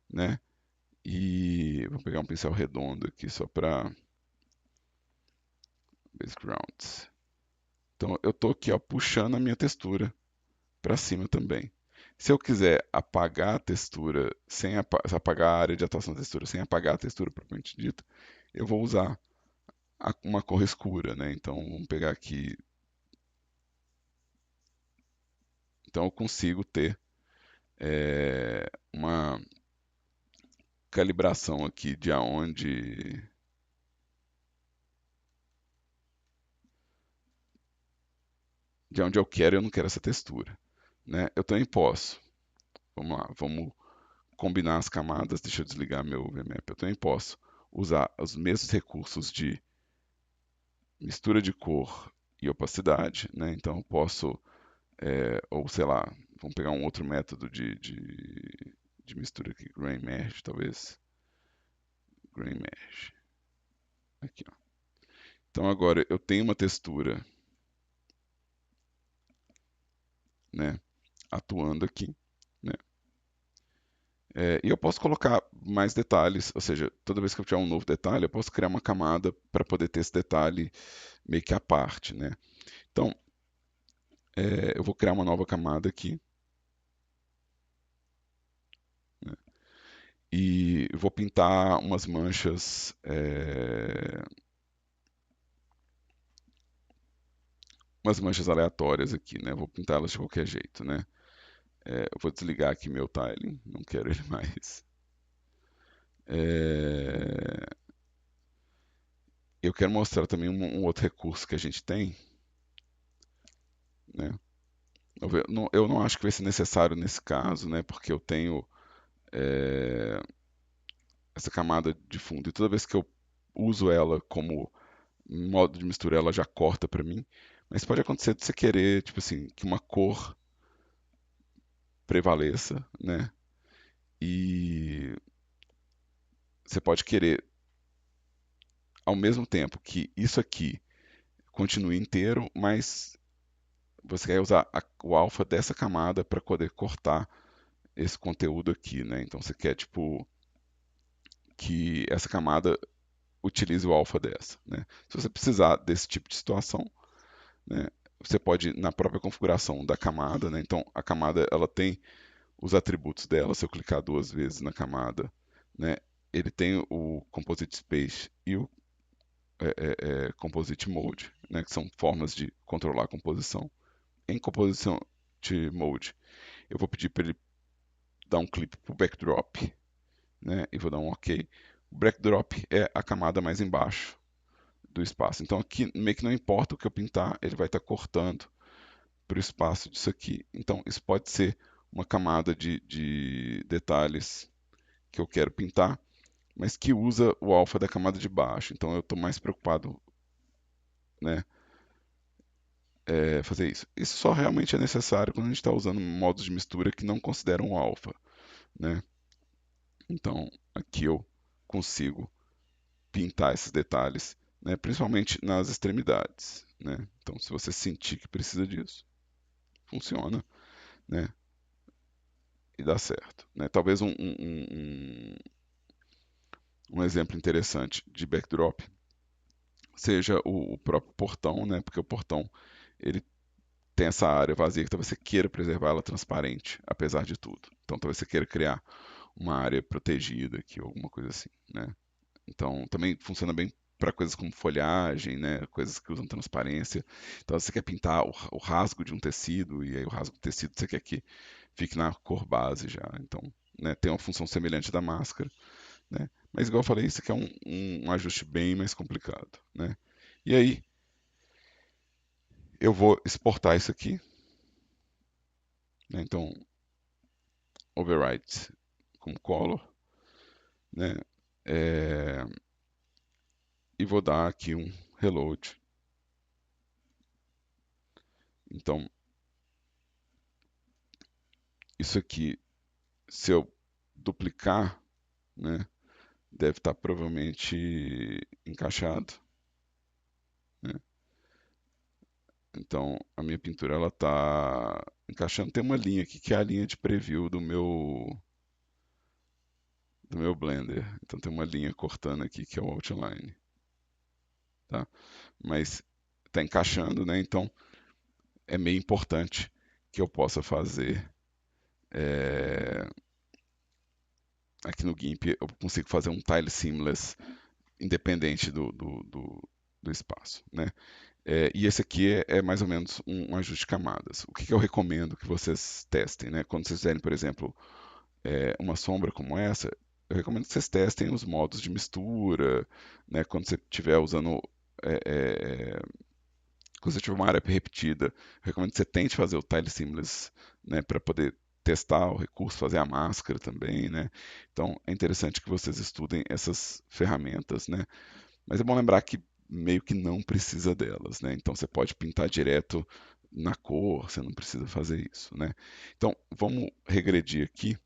né? E vou pegar um pincel redondo aqui só para backgrounds. Então, eu estou aqui, ó, puxando a minha textura para cima também. Se eu quiser apagar a textura sem apagar a área de atuação da textura sem apagar a textura propriamente dita, eu vou usar uma cor escura, né? Então vamos pegar aqui. Então eu consigo ter uma calibração aqui de onde eu quero e eu não quero essa textura, né? Eu também posso. Vamos lá, vamos combinar as camadas. Deixa eu desligar meu VMap. Eu também posso usar os mesmos recursos de mistura de cor e opacidade, né? Então eu posso, ou sei lá, vamos pegar um outro método de mistura aqui, Grain Mesh, talvez. Grain Mesh. Aqui, ó. Então agora eu tenho uma textura, né, atuando aqui, né? E eu posso colocar mais detalhes, ou seja, toda vez que eu tiver um novo detalhe, eu posso criar uma camada para poder ter esse detalhe meio que à parte, né? Então, eu vou criar uma nova camada aqui, né? E vou pintar umas manchas aleatórias aqui, né? Vou pintá-las de qualquer jeito, né? Eu vou desligar aqui meu tiling, não quero ele mais. É, eu quero mostrar também um outro recurso que a gente tem, né? Eu não acho que vai ser necessário nesse caso, né? Porque eu tenho é, essa camada de fundo e toda vez que eu uso ela como modo de mistura, ela já corta para mim. Mas pode acontecer de você querer, tipo assim, que uma cor prevaleça, né? E você pode querer, ao mesmo tempo que isso aqui continue inteiro, mas você quer usar o alfa dessa camada para poder cortar esse conteúdo aqui, né? Então você quer, tipo, que essa camada utilize o alfa dessa, né? Se você precisar desse tipo de situação, né, você pode na própria configuração da camada, né? Então a camada ela tem os atributos dela. Se eu clicar duas vezes na camada, né, ele tem o Composite Space e o Composite Mode, né, que são formas de controlar a composição. Em Composition Mode, eu vou pedir para ele dar um clipe para o backdrop, né, e vou dar um OK. O backdrop é a camada mais embaixo do espaço. Então aqui meio que não importa o que eu pintar, ele vai estar cortando para o espaço disso aqui. Então isso pode ser uma camada de detalhes que eu quero pintar, mas que usa o alfa da camada de baixo. Então eu estou mais preocupado, né, fazer isso. Isso só realmente é necessário quando a gente está usando modos de mistura que não consideram o alfa, né? Então aqui eu consigo pintar esses detalhes, né, principalmente nas extremidades, né? Então se você sentir que precisa disso, funciona, né? E dá certo, né? Talvez um exemplo interessante de backdrop seja o próprio portão, né? Porque o portão ele tem essa área vazia que talvez você queira preservar ela transparente, apesar de tudo. Então talvez você queira criar uma área protegida aqui, alguma coisa assim, né? Então também funciona bem para coisas como folhagem, né? Coisas que usam transparência. Então você quer pintar o rasgo de um tecido e aí o rasgo do tecido você quer que fique na cor base já. Então, né, tem uma função semelhante da máscara, né? Mas igual eu falei, isso aqui é um ajuste bem mais complicado, né? E aí, eu vou exportar isso aqui, né? Então, overwrite com color, né? É, e vou dar aqui um reload. Então, isso aqui, se eu duplicar, né, deve estar provavelmente encaixado, né? Então, a minha pintura ela está encaixando. Tem uma linha aqui que é a linha de preview do meu Blender. Então, tem uma linha cortando aqui que é o outline, tá? Mas está encaixando, né? Então, é meio importante que eu possa fazer é, aqui no GIMP eu consigo fazer um tile seamless independente do espaço, né? E esse aqui é mais ou menos um ajuste de camadas. O que eu recomendo que vocês testem, né? Quando vocês fizerem, por exemplo, uma sombra como essa, eu recomendo que vocês testem os modos de mistura, né? Quando você estiver usando, é, é, quando você tiver uma área repetida, eu recomendo que você tente fazer o tile seamless, né? Para poder testar o recurso, fazer a máscara também, né? Então é interessante que vocês estudem essas ferramentas, né? Mas é bom lembrar que meio que não precisa delas, né? Então você pode pintar direto na cor, você não precisa fazer isso, né? Então vamos regredir aqui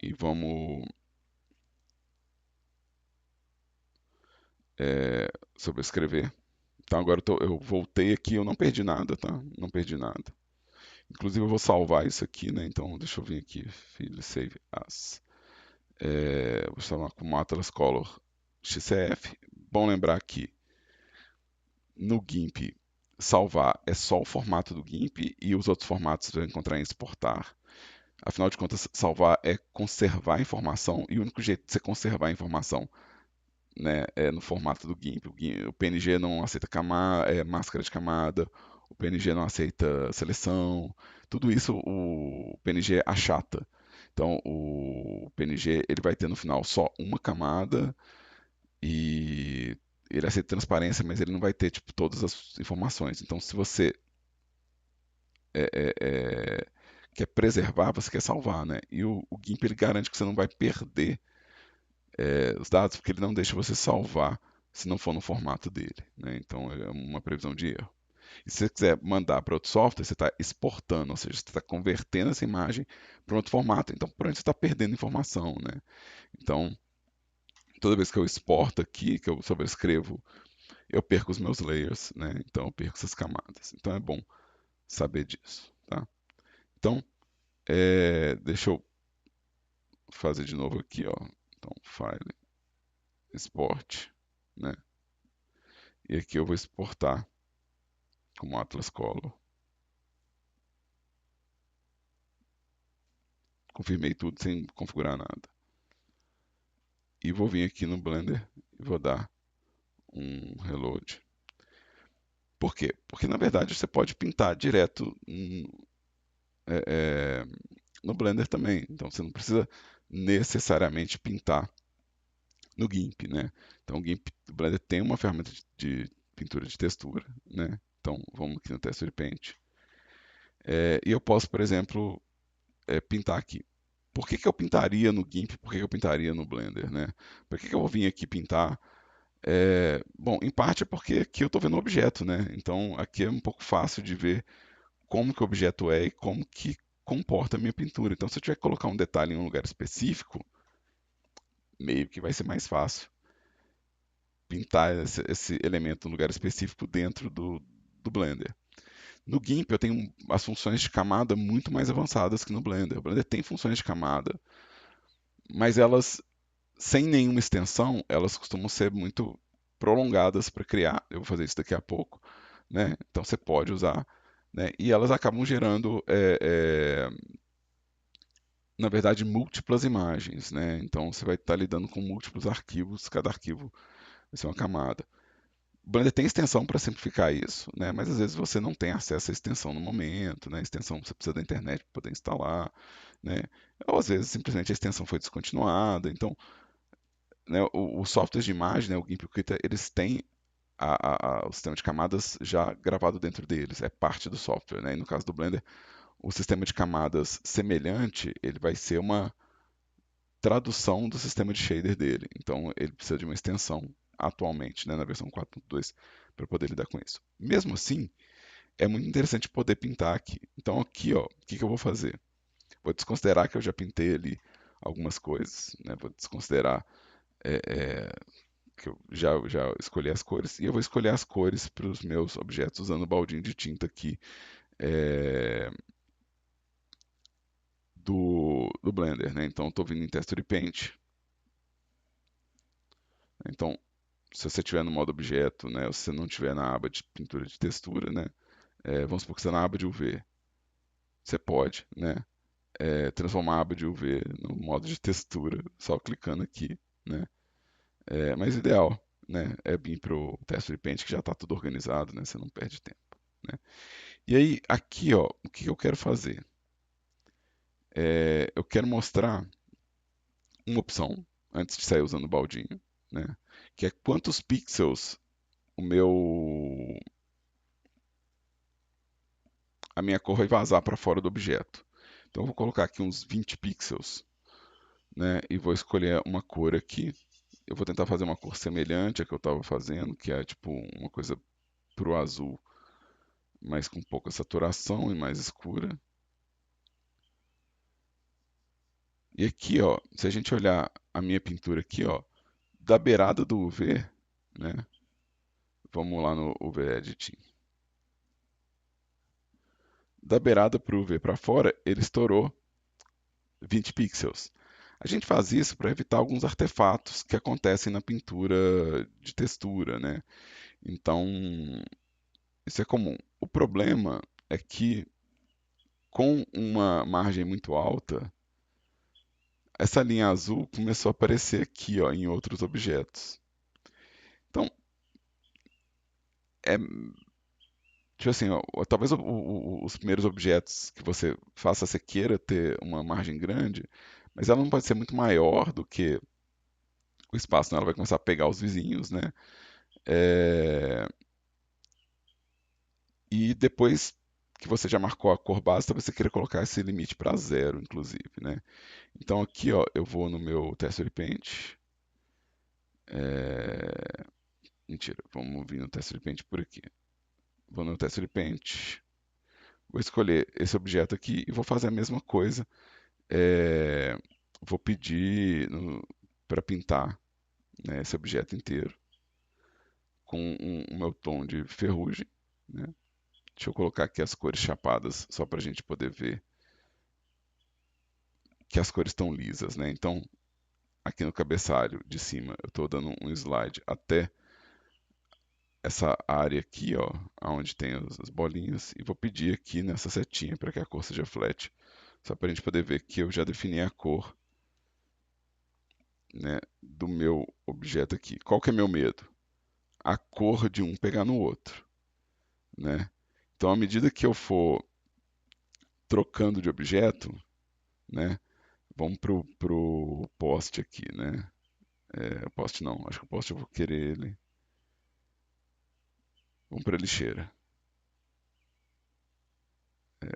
e vamos sobrescrever. Então agora eu voltei aqui, eu não perdi nada, tá? Não perdi nada. Inclusive eu vou salvar isso aqui, né? Então deixa eu vir aqui, filho, save as. Vou chamar como Atlas Color XCF. Bom lembrar que no GIMP salvar é só o formato do GIMP e os outros formatos você vai encontrar em exportar. Afinal de contas, salvar é conservar a informação e o único jeito de você conservar a informação, né, é no formato do GIMP. O PNG não aceita máscara de camada, o PNG não aceita seleção, tudo isso o PNG achata. Então o PNG ele vai ter no final só uma camada e ele aceita transparência, mas ele não vai ter tipo todas as informações. Então se você é, é, é, quer preservar, você quer salvar, né? E o GIMP ele garante que você não vai perder os dados, porque ele não deixa você salvar se não for no formato dele, né? Então é uma previsão de erro. E se você quiser mandar para outro software, você está exportando, ou seja, você está convertendo essa imagem para outro formato. Então, por onde você está perdendo informação, né? Então, toda vez que eu exporto aqui, que eu sobrescrevo, eu perco os meus layers, né? Então, eu perco essas camadas. Então, é bom saber disso, tá? Então, deixa eu fazer de novo aqui, ó. Então, File, Export, né? E aqui eu vou exportar como Atlas Color. Confirmei tudo sem configurar nada. E vou vir aqui no Blender e vou dar um Reload. Por quê? Porque na verdade você pode pintar direto é, é, no Blender também. Então você não precisa necessariamente pintar no GIMP, né? Então o Blender tem uma ferramenta de pintura de textura, né? Então vamos aqui no Texture Paint. E eu posso, por exemplo, pintar aqui. Por que eu pintaria no GIMP? Por que eu pintaria no Blender, né? Por que eu vou vir aqui pintar? Bom, em parte é porque aqui eu estou vendo o objeto, né? Então aqui é um pouco fácil de ver como que o objeto é e como que comporta a minha pintura. Então se eu tiver que colocar um detalhe em um lugar específico, meio que vai ser mais fácil pintar esse elemento no lugar específico dentro do Blender. No GIMP eu tenho as funções de camada muito mais avançadas que no Blender. O Blender tem funções de camada, mas elas, sem nenhuma extensão, elas costumam ser muito prolongadas para criar. Eu vou fazer isso daqui a pouco, né? Então você pode usar, né? E elas acabam gerando, na verdade, múltiplas imagens, né? Então você vai estar lidando com múltiplos arquivos, cada arquivo vai ser uma camada. O Blender tem extensão para simplificar isso, né? Mas às vezes você não tem acesso à extensão no momento, né? A extensão você precisa da internet para poder instalar, né? Ou às vezes simplesmente a extensão foi descontinuada. Então, né, os softwares de imagem, né, o GIMP e o Krita, eles têm o sistema de camadas já gravado dentro deles, é parte do software, né? E no caso do Blender, o sistema de camadas semelhante, ele vai ser uma tradução do sistema de shader dele. Então, ele precisa de uma extensão atualmente, né, na versão 4.2, para poder lidar com isso. Mesmo assim, é muito interessante poder pintar aqui. Então, aqui, ó, o que que eu vou fazer? Vou desconsiderar que eu já pintei ali algumas coisas, né? Vou desconsiderar é, é, que eu já escolhi as cores, e eu vou escolher as cores para os meus objetos usando o baldinho de tinta aqui é, do Blender, né? Então, estou vindo em Texture Paint. Então, se você estiver no modo objeto, né, ou se você não estiver na aba de pintura de textura, né, vamos supor que você está na aba de UV, você pode, né, transformar a aba de UV no modo de textura, só clicando aqui, né, mas o ideal, né, é vir para o Texture Paint que já está tudo organizado, né, você não perde tempo, né. E aí, aqui, ó, o que eu quero fazer? Eu quero mostrar uma opção, antes de sair usando o baldinho, né, que é quantos pixels o meu a minha cor vai vazar para fora do objeto. Então eu vou colocar aqui uns 20 pixels, né? E vou escolher uma cor aqui. Eu vou tentar fazer uma cor semelhante à que eu estava fazendo, que é tipo uma coisa pro azul, mas com pouca saturação e mais escura. E aqui, ó, se a gente olhar a minha pintura aqui, ó, da beirada do UV, né? Vamos lá no UV Editing. Da beirada para o UV para fora, ele estourou 20 pixels. A gente faz isso para evitar alguns artefatos que acontecem na pintura de textura, né? Então, isso é comum. O problema é que com uma margem muito alta, essa linha azul começou a aparecer aqui, ó, em outros objetos. Então, é, tipo assim, ó, talvez os primeiros objetos que você faça, você queira ter uma margem grande, mas ela não pode ser muito maior do que o espaço, né? Ela vai começar a pegar os vizinhos, né? É, E depois que você já marcou a cor base, talvez você queira colocar esse limite para zero, inclusive, né? Então aqui, ó, eu vou no meu Texture Paint. Mentira, vamos vir no Texture Paint por aqui. Vou no Texture Paint, vou escolher esse objeto aqui e vou fazer a mesma coisa. É, Vou pedir para pintar, né, esse objeto inteiro com o meu tom de ferrugem, né? Deixa eu colocar aqui as cores chapadas só para a gente poder ver que as cores estão lisas, né? Então, aqui no cabeçalho de cima, eu estou dando um slide até essa área aqui, ó, onde tem as bolinhas, e vou pedir aqui nessa setinha para que a cor seja flat, só para a gente poder ver que eu já defini a cor, né, do meu objeto aqui. Qual que é meu medo? A cor de um pegar no outro, né? Então, à medida que eu for trocando de objeto, né, vamos pro poste aqui, né? Poste não, acho que o poste eu vou querer ele. Vamos para a lixeira.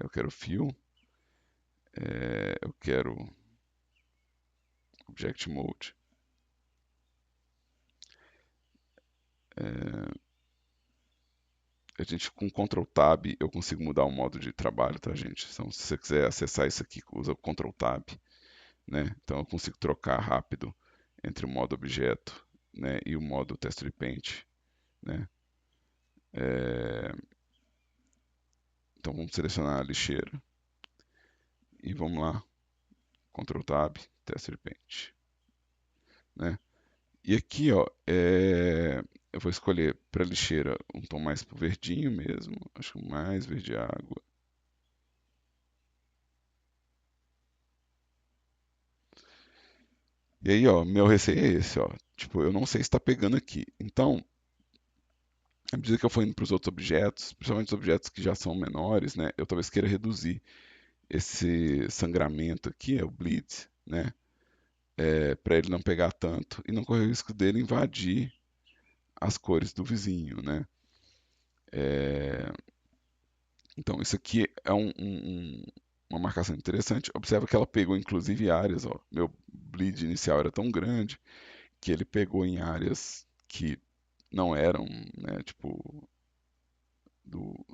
Eu quero fio, eu quero Object Mode. É, a gente com Ctrl Tab eu consigo mudar o modo de trabalho, tá, gente? Então, se você quiser acessar isso aqui, usa o Ctrl Tab, né? Então eu consigo trocar rápido entre o modo objeto, né, e o modo Texture Paint, né? É, então vamos selecionar a lixeira e vamos lá, Ctrl Tab, Texture Paint, né? E aqui, ó, eu vou escolher para lixeira um tom mais pro verdinho mesmo, acho que mais verde água. E aí, ó, meu receio é esse, ó. Tipo, eu não sei se está pegando aqui. Então, À medida que eu for indo para os outros objetos, principalmente os objetos que já são menores, né, eu talvez queira reduzir esse sangramento aqui, é o bleed, né, para ele não pegar tanto e não correr o risco dele invadir as cores do vizinho, né. É, então isso aqui é uma marcação interessante. Observa que ela pegou inclusive áreas, ó, meu bleed inicial era tão grande que ele pegou em áreas que não eram, né, tipo do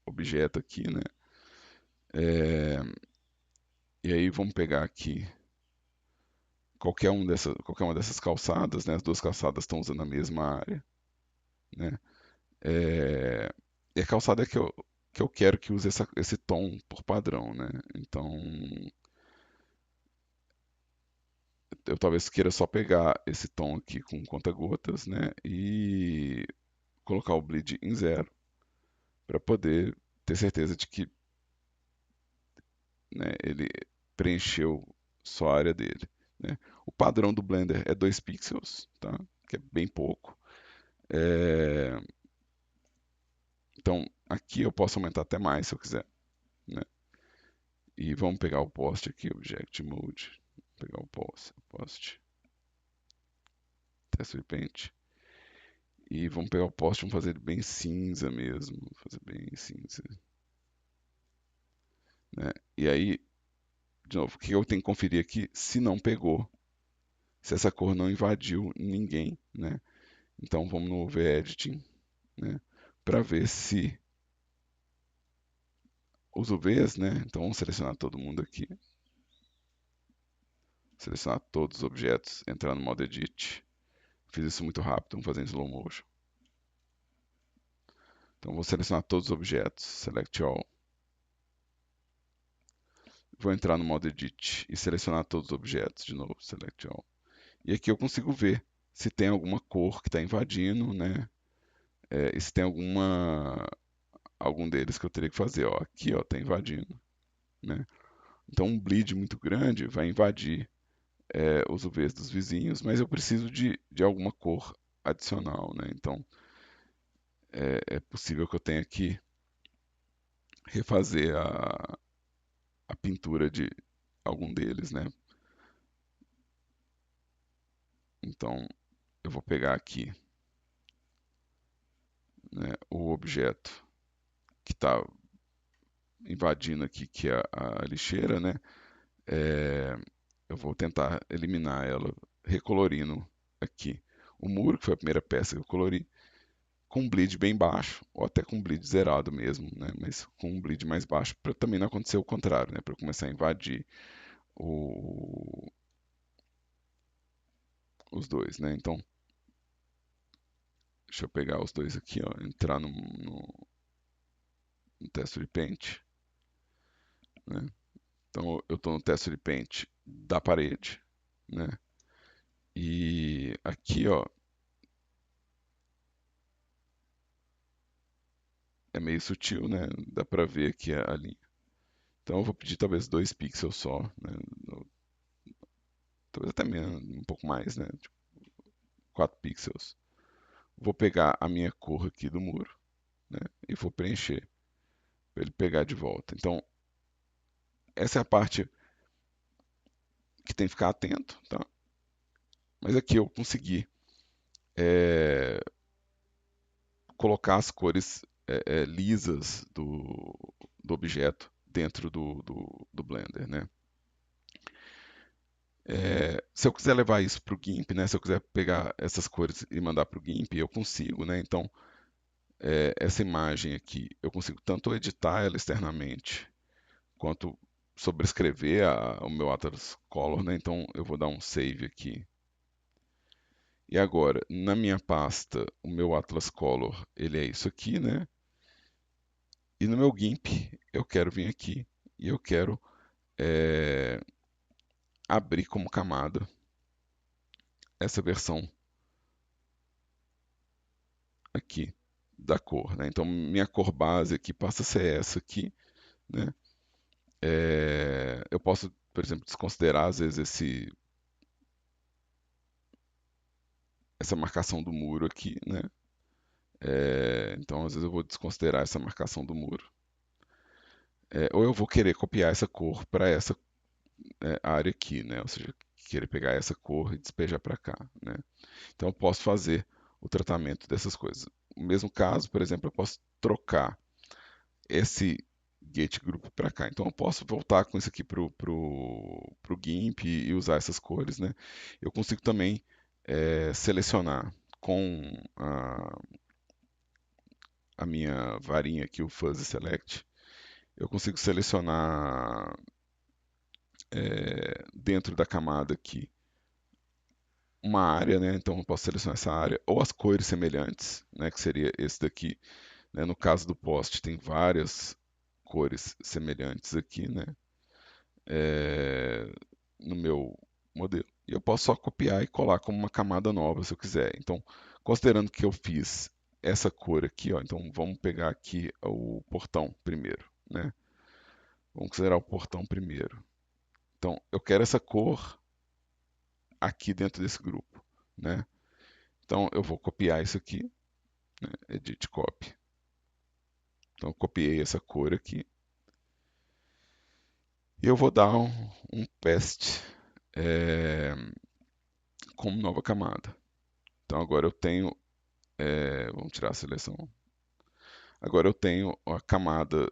objeto aqui, né. É, e aí vamos pegar aqui qualquer uma dessas calçadas, né? As duas calçadas estão usando a mesma área, né? É, e a calçada é que eu quero que use esse tom por padrão, né? Então, eu talvez queira só pegar esse tom aqui com conta-gotas, né? E colocar o bleed em zero, para poder ter certeza de que, né, ele preencheu só a área dele, né? O padrão do Blender é 2 pixels, tá? Que é bem pouco. É, então, aqui eu posso aumentar até mais se eu quiser, né? E vamos pegar o post aqui, Object Mode, pegar o post, Test Repaint, e vamos pegar o post, vamos fazer ele bem cinza mesmo, fazer bem cinza, né? E aí, de novo, o que eu tenho que conferir aqui? Se não pegou, se essa cor não invadiu ninguém, né? Então vamos no V-Editing, né? Para ver se os UVs, né? Então vamos selecionar todo mundo aqui, selecionar todos os objetos, entrar no modo Edit. Fiz isso muito rápido, vamos fazer em slow motion. Então vou selecionar todos os objetos, Select All. Vou entrar no modo Edit e selecionar todos os objetos de novo, Select All. E aqui eu consigo ver se tem alguma cor que está invadindo, né? E se tem algum deles que eu teria que fazer, ó. Aqui, ó, está invadindo, né? Então um bleed muito grande vai invadir os UVs dos vizinhos, mas eu preciso de alguma cor adicional, né? Então é possível que eu tenha que refazer a pintura de algum deles, né? Então eu vou pegar aqui, né, o objeto que está invadindo aqui, que é a lixeira, né? É, eu vou tentar eliminar ela recolorindo aqui o muro, que foi a primeira peça que eu colori, com um bleed bem baixo, ou até com um bleed zerado mesmo, né? Mas com um bleed mais baixo, para também não acontecer o contrário, né? Para começar a invadir o, os dois, né? Então, deixa eu pegar os dois aqui, ó, entrar no Texture Paint, né? Então, eu estou no Texture Paint da parede, né? E aqui, ó, é meio sutil, né? Dá para ver aqui a linha. Então, eu vou pedir talvez 2 pixels só, né? Talvez até menos, um pouco mais, né? Tipo, 4 pixels. Vou pegar a minha cor aqui do muro, né? E vou preencher para ele pegar de volta. Então, essa é a parte que tem que ficar atento, tá? Mas aqui eu consegui é, colocar as cores lisas do objeto dentro do Blender, né? Se eu quiser levar isso para o GIMP, né? Se eu quiser pegar essas cores e mandar para o GIMP, eu consigo, né? Então, essa imagem aqui, eu consigo tanto editar ela externamente, quanto sobrescrever o meu Atlas Color, né? Então, eu vou dar um save aqui. E agora, na minha pasta, o meu Atlas Color, ele é isso aqui, né? E no meu GIMP, eu quero vir aqui e eu quero é, abrir como camada essa versão aqui da cor, né? Então, minha cor base aqui passa a ser essa aqui, né? Eu posso, por exemplo, desconsiderar às vezes essa marcação do muro aqui, né? Então, às vezes eu vou desconsiderar essa marcação do muro. Ou eu vou querer copiar essa cor para essa área aqui, né? Ou seja, querer pegar essa cor e despejar para cá, né? Então eu posso fazer o tratamento dessas coisas. No mesmo caso, por exemplo, eu posso trocar esse gate group para cá. Então eu posso voltar com isso aqui pro GIMP e usar essas cores, né? Eu consigo também selecionar com a minha varinha aqui, o Fuzzy Select, eu consigo selecionar dentro da camada aqui uma área, né? Então eu posso selecionar essa área, ou as cores semelhantes, né? Que seria esse daqui, né? No caso do post, tem várias cores semelhantes aqui, né? No meu modelo. E eu posso só copiar e colar como uma camada nova, se eu quiser. Então, considerando que eu fiz essa cor aqui, ó, então vamos pegar aqui o portão primeiro, né? Vamos considerar o portão primeiro. Então, eu quero essa cor aqui dentro desse grupo, né? Então, eu vou copiar isso aqui, né? Edit Copy. Então, eu copiei essa cor aqui. E eu vou dar um paste como nova camada. Então, agora eu tenho... vamos tirar a seleção. Agora eu tenho a camada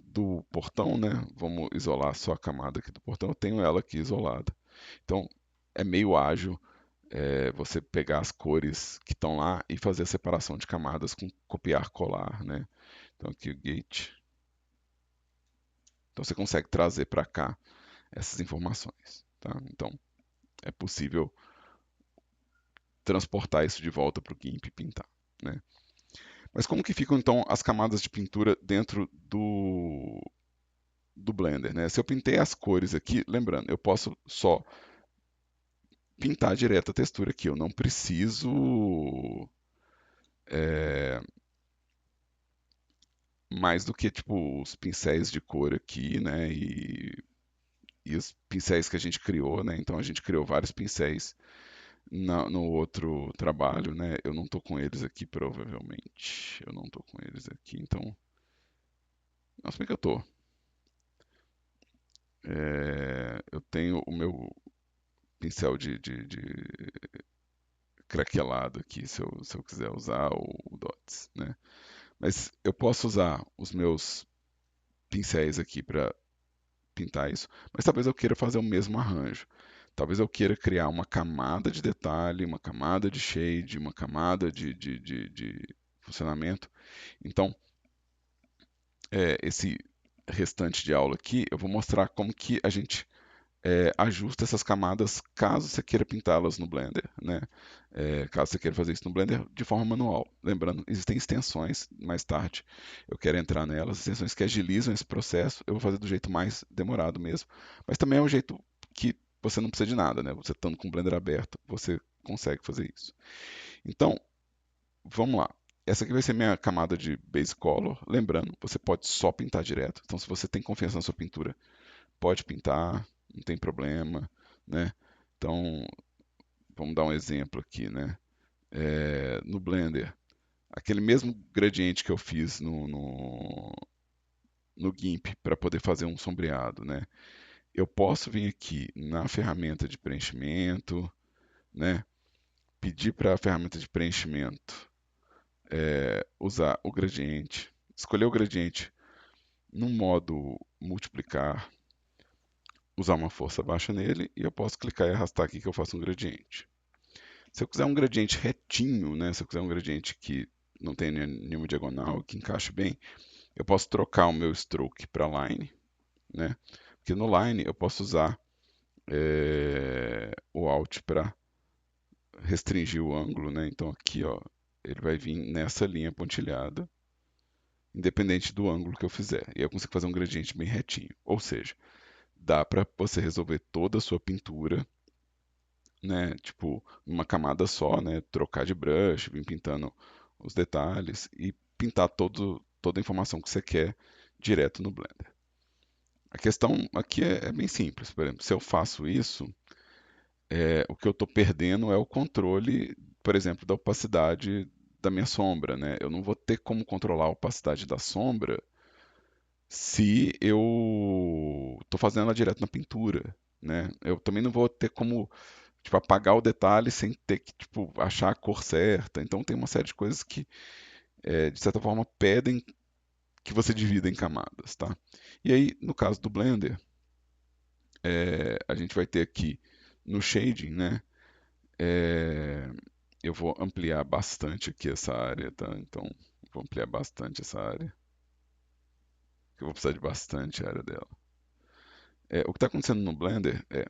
do portão, né? Vamos isolar só a camada aqui do portão. Eu tenho ela aqui isolada. Então, é meio ágil você pegar as cores que estão lá e fazer a separação de camadas com copiar colar, né? Então aqui o gate. Então você consegue trazer para cá essas informações, tá? Então é possível transportar isso de volta para o GIMP e pintar, né? Mas como que ficam então as camadas de pintura dentro do Blender, né? Se eu pintei as cores aqui, lembrando, eu posso só pintar direto a textura aqui, eu não preciso é, mais do que tipo os pincéis de cor aqui, né? E os pincéis que a gente criou, né? Então a gente criou vários pincéis no outro trabalho, né? Eu não estou com eles aqui, provavelmente. Eu não estou com eles aqui, então. Não, se bem que eu estou. Eu tenho o meu pincel de craquelado aqui, se eu quiser usar o Dots, né? Mas eu posso usar os meus pincéis aqui para pintar isso, mas talvez eu queira fazer o mesmo arranjo. Talvez eu queira criar uma camada de detalhe, uma camada de shade, uma camada de funcionamento. Então, esse restante de aula aqui, eu vou mostrar como que a gente ajusta essas camadas caso você queira pintá-las no Blender, né? Caso você queira fazer isso no Blender de forma manual. Lembrando, existem extensões, mais tarde eu quero entrar nelas, extensões que agilizam esse processo, eu vou fazer do jeito mais demorado mesmo, mas também é um jeito que você não precisa de nada, né? Você estando com o Blender aberto, você consegue fazer isso. Então, vamos lá. Essa aqui vai ser minha camada de base color. Lembrando, você pode só pintar direto. Então, se você tem confiança na sua pintura, pode pintar, não tem problema, né? Então, vamos dar um exemplo aqui, né? No Blender, aquele mesmo gradiente que eu fiz no GIMP para poder fazer um sombreado, né? Eu posso vir aqui na ferramenta de preenchimento, né? Pedir para a ferramenta de preenchimento usar o gradiente, escolher o gradiente no modo multiplicar, usar uma força baixa nele e eu posso clicar e arrastar aqui que eu faço um gradiente. Se eu quiser um gradiente retinho, né, se eu quiser um gradiente que não tem nenhuma diagonal, que encaixe bem, eu posso trocar o meu stroke para line, né? Porque no line eu posso usar o Alt para restringir o ângulo, né? Então aqui, ó, ele vai vir nessa linha pontilhada, independente do ângulo que eu fizer. E eu consigo fazer um gradiente bem retinho. Ou seja, dá para você resolver toda a sua pintura, né? Tipo, numa camada só, né? Trocar de brush, vir pintando os detalhes e pintar toda a informação que você quer direto no Blender. A questão aqui é bem simples. Por exemplo, se eu faço isso, o que eu estou perdendo é o controle, por exemplo, da opacidade da minha sombra, né? Eu não vou ter como controlar a opacidade da sombra se eu estou fazendo ela direto na pintura, né? Eu também não vou ter como, tipo, apagar o detalhe sem ter que, tipo, achar a cor certa. Então tem uma série de coisas que, de certa forma, pedem que você divida em camadas, tá? E aí, no caso do Blender, a gente vai ter aqui no shading, né? É, eu vou ampliar bastante aqui essa área, tá? Então, vou ampliar bastante essa área, que eu vou precisar de bastante área dela. O que está acontecendo no Blender é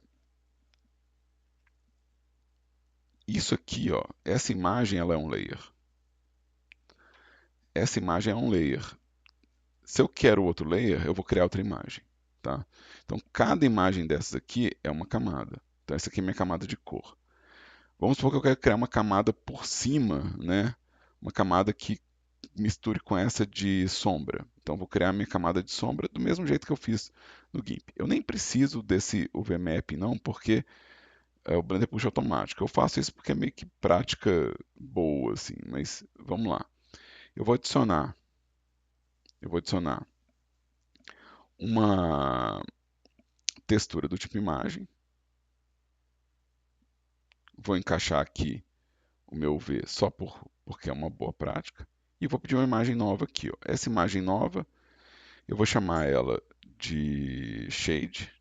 isso aqui, ó. Essa imagem ela é um layer. Essa imagem é um layer. Se eu quero outro layer, eu vou criar outra imagem, tá? Então, cada imagem dessas aqui é uma camada. Então, essa aqui é minha camada de cor. Vamos supor que eu quero criar uma camada por cima, né? Uma camada que misture com essa de sombra. Então, vou criar minha camada de sombra do mesmo jeito que eu fiz no GIMP. Eu nem preciso desse UVMap, não, porque o Blender puxa automático. Eu faço isso porque é meio que prática boa, assim, mas vamos lá. Eu vou adicionar, eu vou adicionar uma textura do tipo imagem. Vou encaixar aqui o meu V só porque é uma boa prática. E vou pedir uma imagem nova aqui. Ó. Essa imagem nova, eu vou chamar ela de Shade.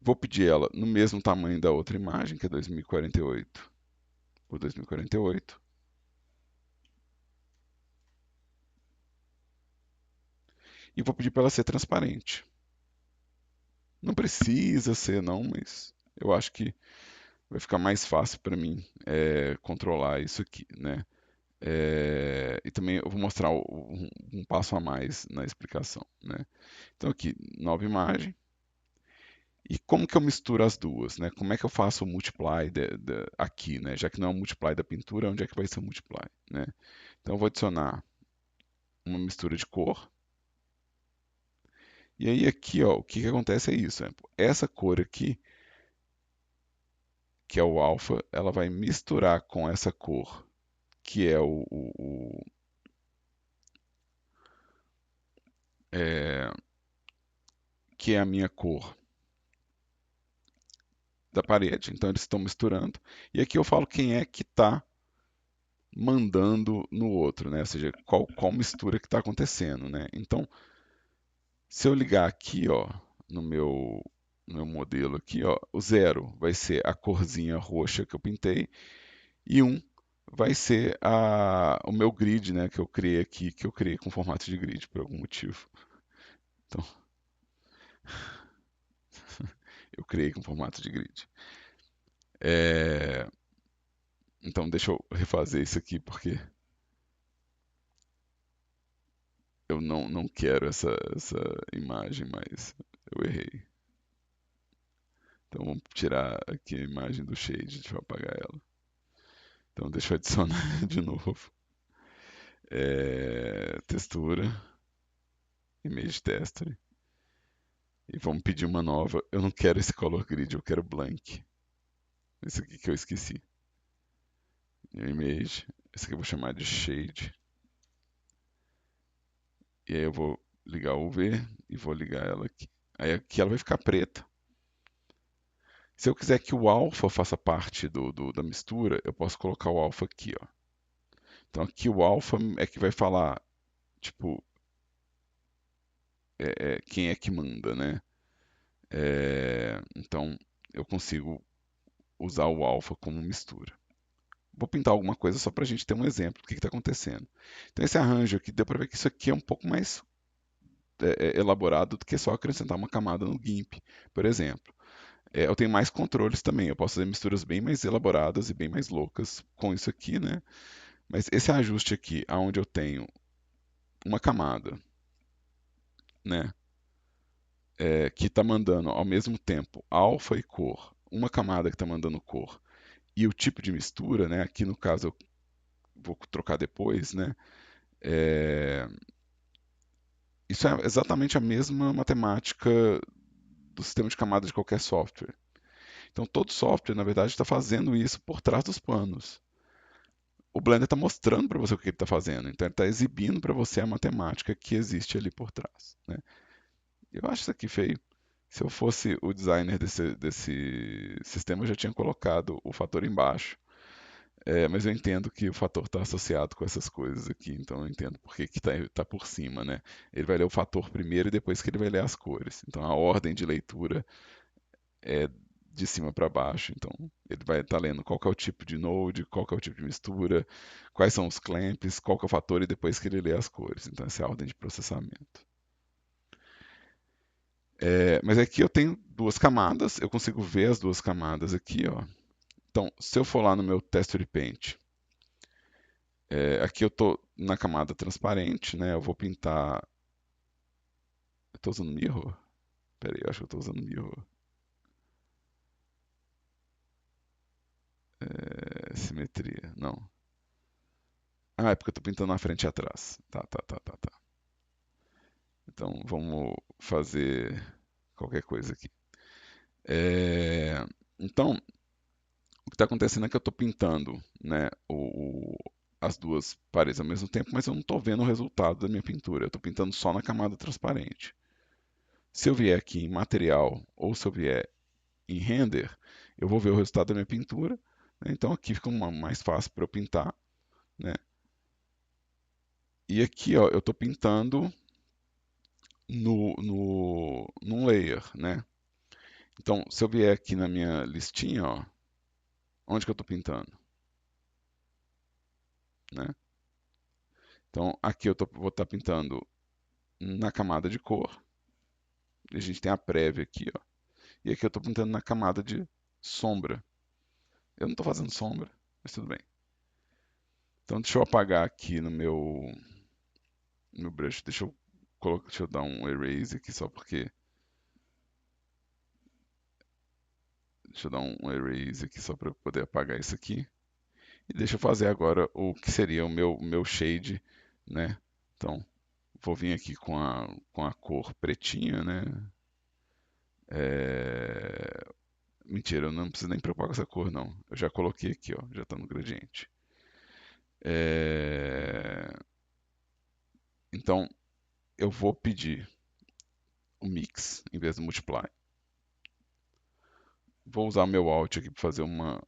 Vou pedir ela no mesmo tamanho da outra imagem, que é 2048 por 2048. E vou pedir para ela ser transparente. Não precisa ser, não, mas eu acho que vai ficar mais fácil para mim controlar isso aqui, né? E também eu vou mostrar um passo a mais na explicação, né? Então aqui, nova imagem. E como que eu misturo as duas, né? Como é que eu faço o multiply aqui, né? Já que não é o multiply da pintura, onde é que vai ser o multiply, né? Então eu vou adicionar uma mistura de cor. E aí aqui, ó, o que que acontece é isso, né? Essa cor aqui, que é o alfa, ela vai misturar com essa cor, que é é, que é a minha cor da parede. Então eles estão misturando. E aqui eu falo quem é que está mandando no outro, né? Ou seja, qual mistura que está acontecendo, né? Então, se eu ligar aqui, ó, no meu modelo aqui, ó, o 0 vai ser a corzinha roxa que eu pintei e 1 vai ser o meu grid, né, que eu criei aqui, que eu criei com formato de grid por algum motivo. Então, eu criei com formato de grid. É, Então, deixa eu refazer isso aqui porque eu não quero essa imagem, mas eu errei. Então vamos tirar aqui a imagem do shade, deixa eu apagar ela. Então deixa eu adicionar de novo. Textura, image tester. E vamos pedir uma nova. Eu não quero esse color grid, eu quero blank. Esse aqui que eu esqueci. Image. Esse aqui eu vou chamar de shade. E aí eu vou ligar o UV e vou ligar ela aqui. Aí aqui ela vai ficar preta. Se eu quiser que o alfa faça parte da mistura, eu posso colocar o alfa aqui, ó. Então aqui o alfa é que vai falar, tipo, quem é que manda, né? Então eu consigo usar o alfa como mistura. Vou pintar alguma coisa só para a gente ter um exemplo do que está acontecendo. Então esse arranjo aqui, deu para ver que isso aqui é um pouco mais elaborado do que só acrescentar uma camada no GIMP, por exemplo. Eu tenho mais controles também, eu posso fazer misturas bem mais elaboradas e bem mais loucas com isso aqui, né? Mas esse ajuste aqui, onde eu tenho uma camada, né, que está mandando ao mesmo tempo alfa e cor, uma camada que está mandando cor e o tipo de mistura, né, aqui no caso eu vou trocar depois, né, é, isso é exatamente a mesma matemática do sistema de camadas de qualquer software. Então todo software, na verdade, está fazendo isso por trás dos panos. o Blender está mostrando para você o que ele está fazendo. Então ele está exibindo para você a matemática que existe ali por trás, né? Eu acho isso aqui feio. Se eu fosse o designer desse sistema, eu já tinha colocado o fator embaixo. Mas eu entendo que o fator está associado com essas coisas aqui, então eu entendo por que tá por cima, né? Ele vai ler o fator primeiro e depois que ele vai ler as cores. Então a ordem de leitura é de cima para baixo. Então ele vai estar lendo qual que é o tipo de node, qual que é o tipo de mistura, quais são os clamps, qual que é o fator e depois que ele lê as cores. Então essa é a ordem de processamento. Mas aqui eu tenho duas camadas, eu consigo ver as duas camadas aqui, ó. Então, se eu for lá no meu Texture Paint, aqui eu estou na camada transparente, né? Eu vou pintar. Eu estou usando Mirror? Pera aí, eu acho que eu estou usando Mirror. Simetria, não. Ah, é porque eu estou pintando na frente e atrás. Tá, tá, tá, tá, tá. Então vamos fazer qualquer coisa aqui. É, Então, o que está acontecendo é que eu estou pintando, né, as duas paredes ao mesmo tempo, mas eu não estou vendo o resultado da minha pintura. Eu estou pintando só na camada transparente. Se eu vier aqui em material ou se eu vier em render, eu vou ver o resultado da minha pintura, né? Então aqui fica mais fácil para eu pintar, né? E aqui, ó, eu estou pintando num layer, né? Então, se eu vier aqui na minha listinha, ó, onde que eu estou pintando, né? Então, aqui vou estar pintando na camada de cor. E a gente tem a prévia aqui, ó. E aqui eu estou pintando na camada de sombra. Eu não estou fazendo sombra, mas tudo bem. Então, deixa eu apagar aqui no brush. Deixa eu dar um erase aqui só porque. Deixa eu dar um erase aqui só para poder apagar isso aqui. E deixa eu fazer agora o que seria o meu shade, né? Então, vou vir aqui com a cor pretinha, né? É... Mentira, eu não preciso nem preocupar com essa cor, não. Eu já coloquei aqui, ó, já está no gradiente. É... Então, eu vou pedir o mix em vez do multiply. Vou usar o meu Alt aqui para fazer uma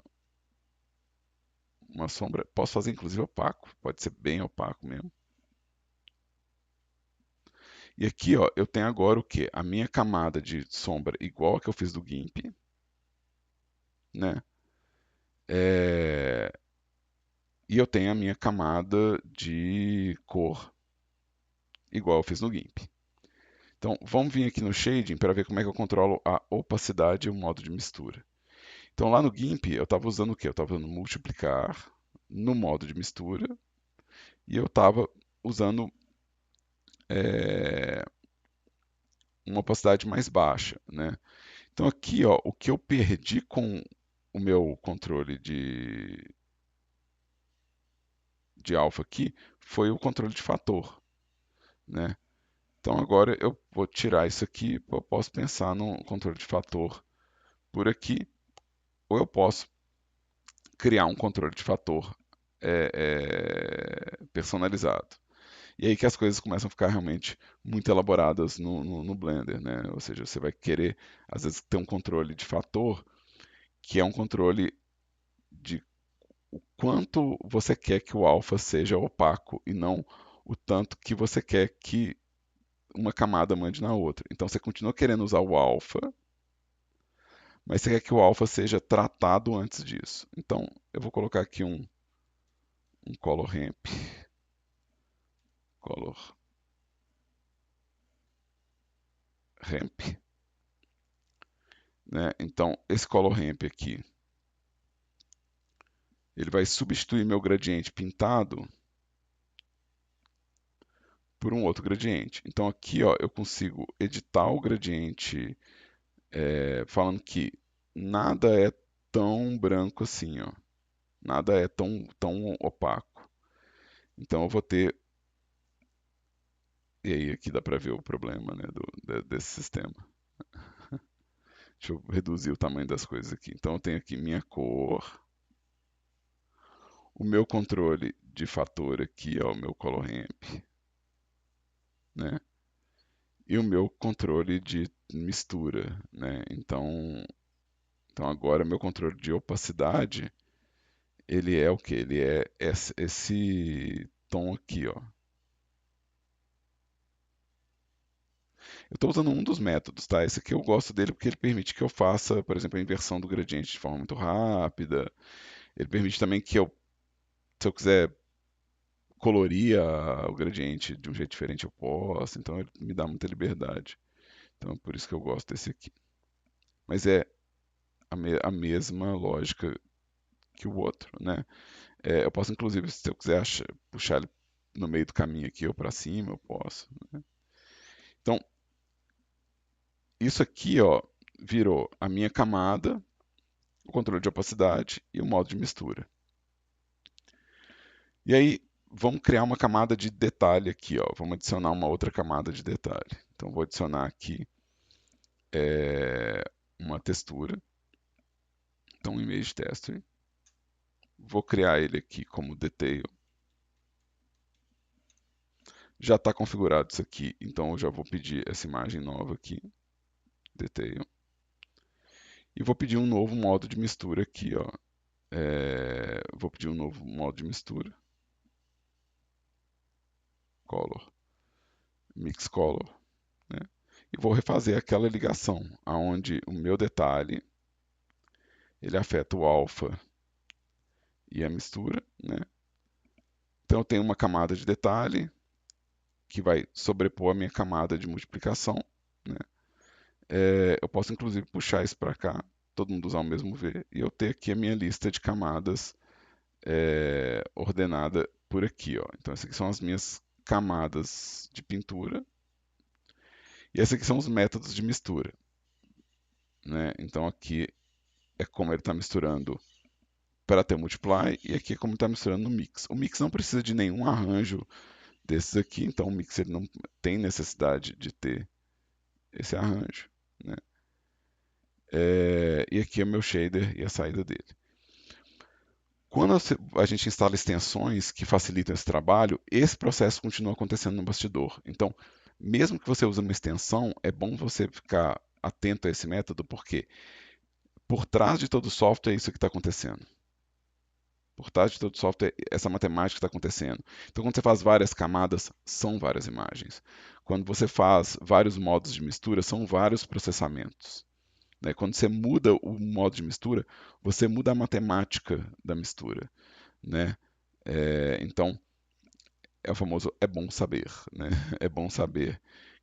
sombra. Posso fazer inclusive opaco, pode ser bem opaco mesmo. E aqui, ó, eu tenho agora o quê? A minha camada de sombra igual a que eu fiz do GIMP, né? É, E eu tenho a minha camada de cor igual eu fiz no GIMP. Então, vamos vir aqui no Shading para ver como é que eu controlo a opacidade e o modo de mistura. Então, lá no GIMP, eu estava usando o quê? Eu estava usando multiplicar no modo de mistura e eu estava usando é, uma opacidade mais baixa, né? Então, aqui, ó, o que eu perdi com o meu controle de alfa aqui foi o controle de fator, né? Então agora eu vou tirar isso aqui, eu posso pensar no controle de fator por aqui, ou eu posso criar um controle de fator personalizado. E aí que as coisas começam a ficar realmente muito elaboradas no Blender, né? Ou seja, você vai querer, às vezes, ter um controle de fator que é um controle de o quanto você quer que o alfa seja opaco e não o tanto que você quer que uma camada mande na outra. Então você continua querendo usar o alfa, mas você quer que o alfa seja tratado antes disso. Então eu vou colocar aqui um color ramp, color ramp, né? Então esse color ramp aqui, ele vai substituir meu gradiente pintado por um outro gradiente. Então aqui, ó, eu consigo editar o gradiente falando que nada é tão branco assim, ó. Nada é tão opaco. Então eu vou ter. E aí aqui dá para ver o problema, né, desse sistema. Deixa eu reduzir o tamanho das coisas aqui. Então eu tenho aqui minha cor, o meu controle de fator aqui, ó, o meu color ramp, né? E o meu controle de mistura, né? Então agora meu controle de opacidade, ele é o quê? Ele é esse tom aqui, ó. Eu estou usando um dos métodos, tá? Esse aqui eu gosto dele porque ele permite que eu faça, por exemplo, a inversão do gradiente de forma muito rápida. Ele permite também que se eu quiser colorir o gradiente de um jeito diferente, eu posso. Então ele me dá muita liberdade. Então é por isso que eu gosto desse aqui. Mas é a mesma lógica que o outro, né? Eu posso, inclusive, se eu quiser puxar ele no meio do caminho aqui ou para cima, eu posso. Né? Então, isso aqui, ó, virou a minha camada, o controle de opacidade e o modo de mistura. E aí, vamos criar uma camada de detalhe aqui, ó. Vamos adicionar uma outra camada de detalhe. Então, vou adicionar aqui uma textura. Então, image texture. Vou criar ele aqui como detail. Já está configurado isso aqui, então eu já vou pedir essa imagem nova aqui, detail. E vou pedir um novo modo de mistura aqui, ó. Vou pedir um novo modo de mistura, color, mix color, né? E vou refazer aquela ligação, aonde o meu detalhe ele afeta o alfa e a mistura, né? Então eu tenho uma camada de detalhe que vai sobrepor a minha camada de multiplicação, né? Eu posso inclusive puxar isso para cá, todo mundo usar o mesmo V, e eu ter aqui a minha lista de camadas ordenada por aqui, ó. Então essas aqui são as minhas camadas de pintura e esses aqui são os métodos de mistura, né? Então aqui é como ele está misturando para ter multiply e aqui é como está misturando no mix. O mix não precisa de nenhum arranjo desses aqui, então o mix ele não tem necessidade de ter esse arranjo, né? E aqui é o meu shader e a saída dele. Quando a gente instala extensões que facilitam esse trabalho, esse processo continua acontecendo no bastidor. Então, mesmo que você use uma extensão, é bom você ficar atento a esse método, porque por trás de todo o software é isso que está acontecendo. Por trás de todo o software, essa matemática está acontecendo. Então, quando você faz várias camadas, são várias imagens. Quando você faz vários modos de mistura, são vários processamentos. Né? Quando você muda o modo de mistura, você muda a matemática da mistura. Né? Então, é o famoso é bom saber, né? É bom saber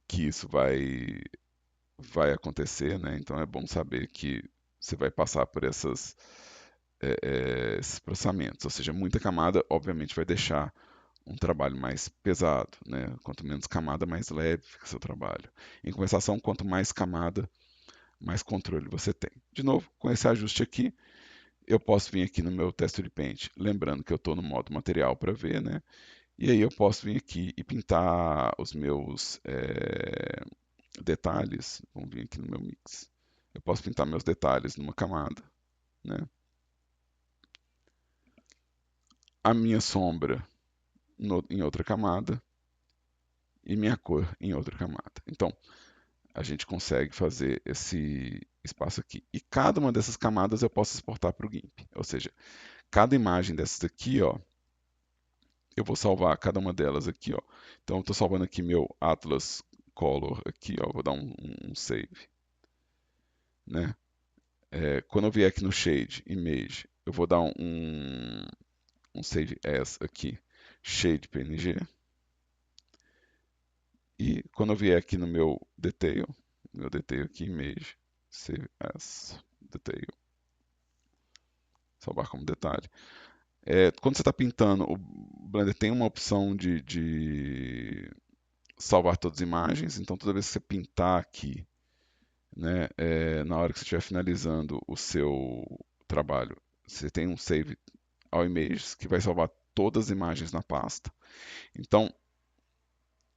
que isso vai acontecer, né? Então é bom saber que você vai passar por esses processamentos. Ou seja, muita camada, obviamente, vai deixar um trabalho mais pesado, né? Quanto menos camada, mais leve fica o seu trabalho. Em compensação, quanto mais camada, mais controle você tem. De novo, com esse ajuste aqui, eu posso vir aqui no meu Texture Paint, lembrando que eu estou no modo material para ver, né? E aí eu posso vir aqui e pintar os meus detalhes. Vamos vir aqui no meu mix. Eu posso pintar meus detalhes numa camada, né? A minha sombra em outra camada e minha cor em outra camada. Então, a gente consegue fazer esse espaço aqui. E cada uma dessas camadas eu posso exportar para o GIMP. Ou seja, cada imagem dessas aqui, ó, eu vou salvar cada uma delas aqui, ó. Então, eu estou salvando aqui meu Atlas Color aqui, ó. Vou dar um save, né? Quando eu vier aqui no Shade, Image, eu vou dar um Save As aqui, Shade PNG. E quando eu vier aqui no meu detail aqui, Image, Save As, Detail, salvar como detalhe. Quando você está pintando, o Blender tem uma opção de salvar todas as imagens, então toda vez que você pintar aqui, né, na hora que você estiver finalizando o seu trabalho, você tem um Save All Images, que vai salvar todas as imagens na pasta. Então,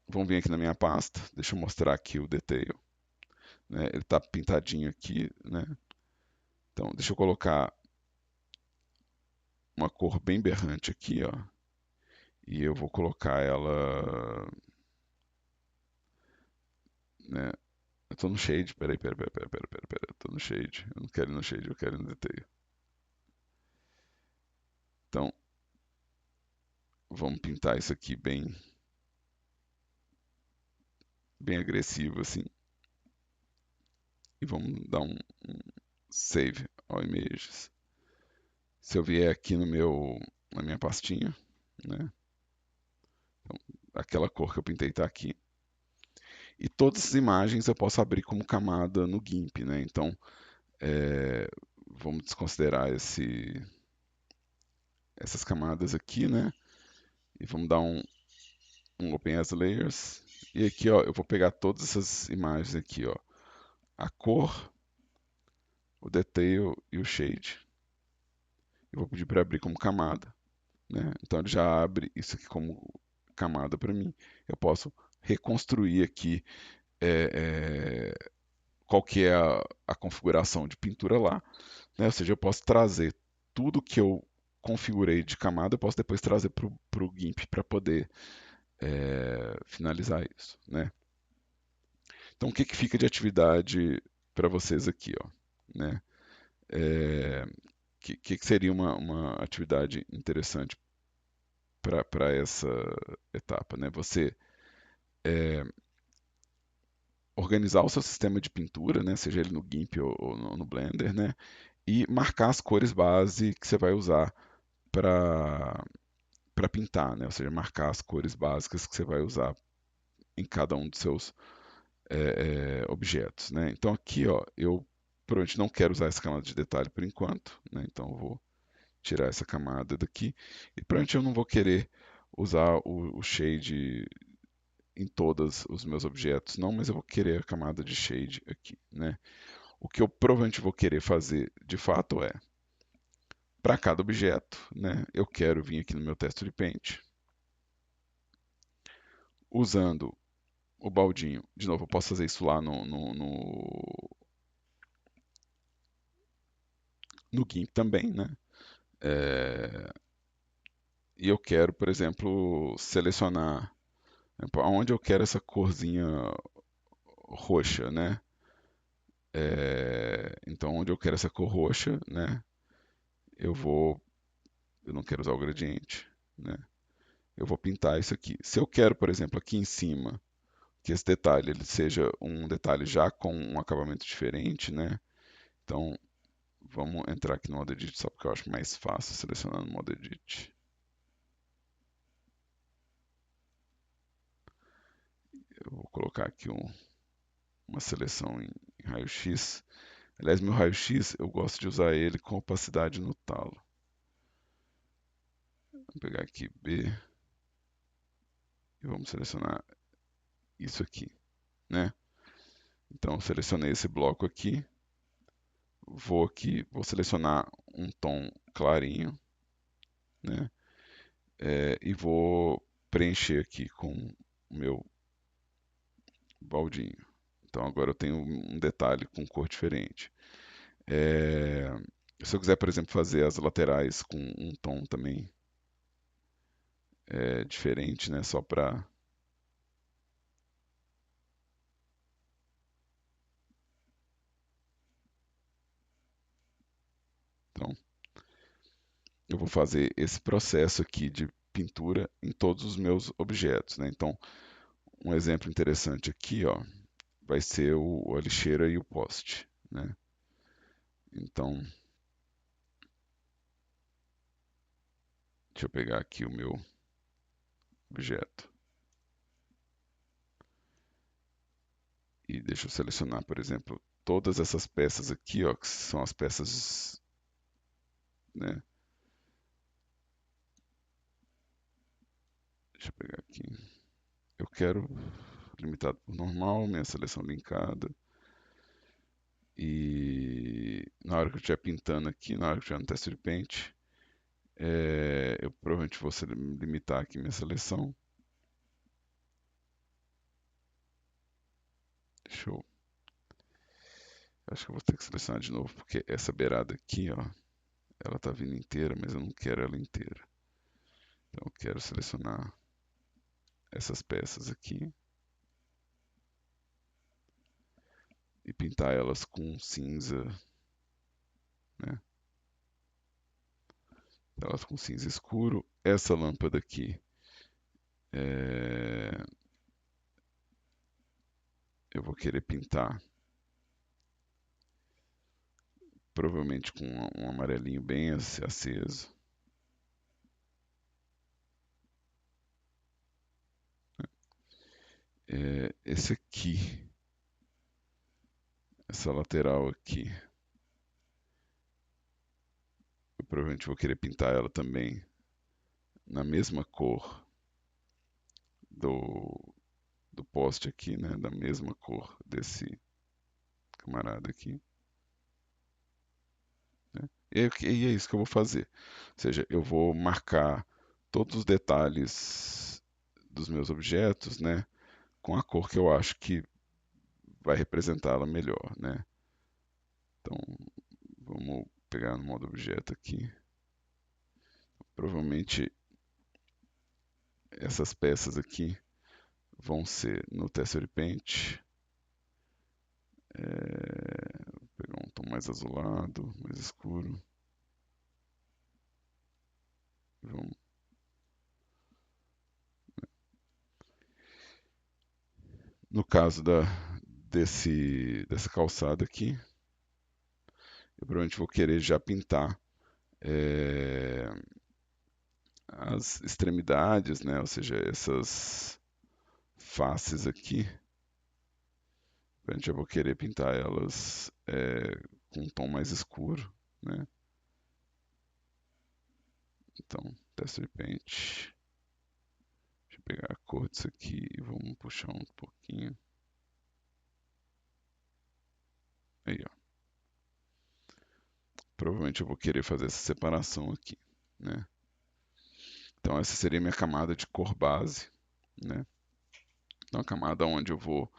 vamos vir aqui na minha pasta, deixa eu mostrar aqui o detail. Né? Ele está pintadinho aqui, né? Então, deixa eu colocar uma cor bem berrante aqui, ó, e eu vou colocar ela, né? Eu tô no shade, peraí, eu tô no shade. Eu não quero ir no shade, eu quero ir no detail. Então, vamos pintar isso aqui bem agressivo assim, e vamos dar um save ao images. Se eu vier aqui na minha pastinha, né? Aquela cor que eu pintei está aqui. E todas as imagens eu posso abrir como camada no GIMP, né? Então, é, vamos desconsiderar essas camadas aqui, né? E vamos dar um Open as Layers. E aqui, ó, eu vou pegar todas essas imagens aqui, ó. A cor, o detail e o shade. Eu vou pedir para abrir como camada, né? Então ele já abre isso aqui como camada para mim. Eu posso reconstruir aqui qual que é a configuração de pintura lá, né? Ou seja, eu posso trazer tudo que eu configurei de camada, eu posso depois trazer para o GIMP para poder finalizar isso, né? Então, o que, que fica de atividade para vocês aqui, ó, né? É, que seria uma atividade interessante para essa etapa, né? Você organizar o seu sistema de pintura, né? Seja ele no GIMP ou no Blender, né? E marcar as cores base que você vai usar para pintar, né? Ou seja, marcar as cores básicas que você vai usar em cada um dos seus objetos, né? Então aqui, ó, eu provavelmente não quero usar essa camada de detalhe por enquanto, né? Então eu vou tirar essa camada daqui e provavelmente eu não vou querer usar o shade em todos os meus objetos, não, mas eu vou querer a camada de shade aqui, né? O que eu provavelmente vou querer fazer de fato é, para cada objeto, né? Eu quero vir aqui no meu texture paint, usando o baldinho. De novo, eu posso fazer isso lá no GIMP também, né? É, e eu quero, por exemplo, selecionar onde eu quero essa corzinha roxa, né? Então, onde eu quero essa cor roxa, né? Eu vou, eu não quero usar o gradiente, né? Eu vou pintar isso aqui. Se eu quero, por exemplo, aqui em cima, que esse detalhe ele seja um detalhe já com um acabamento diferente, né? Então, vamos entrar aqui no Modo Edit, só porque eu acho mais fácil selecionar no Modo Edit. Eu vou colocar aqui uma seleção em raio-x. Aliás, meu raio-x, eu gosto de usar ele com opacidade no talo. Vou pegar aqui B e vamos selecionar isso aqui, né? Então, selecionei esse bloco aqui. Vou aqui, vou selecionar um tom clarinho, né? E vou preencher aqui com o meu baldinho. Então agora eu tenho um detalhe com cor diferente. É, se eu quiser, por exemplo, fazer as laterais com um tom também diferente, né? Só para. Então, eu vou fazer esse processo aqui de pintura em todos os meus objetos, né? Então, um exemplo interessante aqui, ó, vai ser a lixeira e o poste, né? Então, deixa eu pegar aqui o meu objeto e deixa eu selecionar, por exemplo, todas essas peças aqui, ó, que são as peças, né? Deixa eu pegar aqui. Eu quero limitado por normal, minha seleção linkada. E na hora que eu estiver pintando aqui, na hora que eu estiver no teste de paint, eu provavelmente vou limitar aqui minha seleção. Deixa eu. Acho que eu vou ter que selecionar de novo, porque essa beirada aqui, ó, ela está vindo inteira, mas eu não quero ela inteira. Então eu quero selecionar essas peças aqui e pintar elas com cinza, né? Elas com cinza escuro. Essa lâmpada aqui, é, eu vou querer pintar provavelmente com um amarelinho bem aceso. Esse aqui, essa lateral aqui, eu provavelmente vou querer pintar ela também na mesma cor do, do poste aqui, né? Da mesma cor desse camarada aqui. Né? E é isso que eu vou fazer. Ou seja, eu vou marcar todos os detalhes dos meus objetos, né? Com a cor que eu acho que vai representá-la melhor, né? Então, vamos pegar no modo objeto aqui. Provavelmente essas peças aqui vão ser no Texture Paint. Vou pegar um tom mais azulado, mais escuro. Vamos. No caso dessa calçada aqui, eu provavelmente vou querer já pintar é, as extremidades, né? Ou seja, essas faces aqui. Provavelmente eu vou querer pintar elas com um tom mais escuro, né? Então, Texture Paint. Deixa eu pegar a cor disso aqui e vamos puxar um pouquinho. Aí, ó. Provavelmente eu vou querer fazer essa separação aqui, né? Então essa seria a minha camada de cor base, né? Então a camada onde eu vou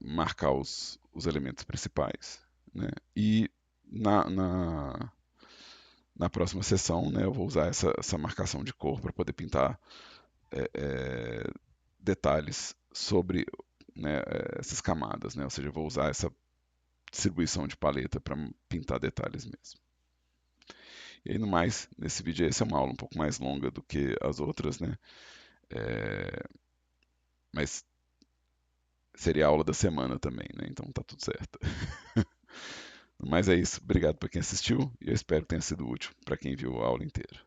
marcar os elementos principais, né? E na, na, na próxima sessão, né, eu vou usar essa marcação de cor para poder pintar é, é, detalhes sobre, né, essas camadas, né? Ou seja, eu vou usar essa distribuição de paleta para pintar detalhes mesmo. E aí, no mais, nesse vídeo essa é uma aula um pouco mais longa do que as outras, né? É, mas seria a aula da semana também, né? Então tá tudo certo. Mas é isso. Obrigado para quem assistiu e eu espero que tenha sido útil para quem viu a aula inteira.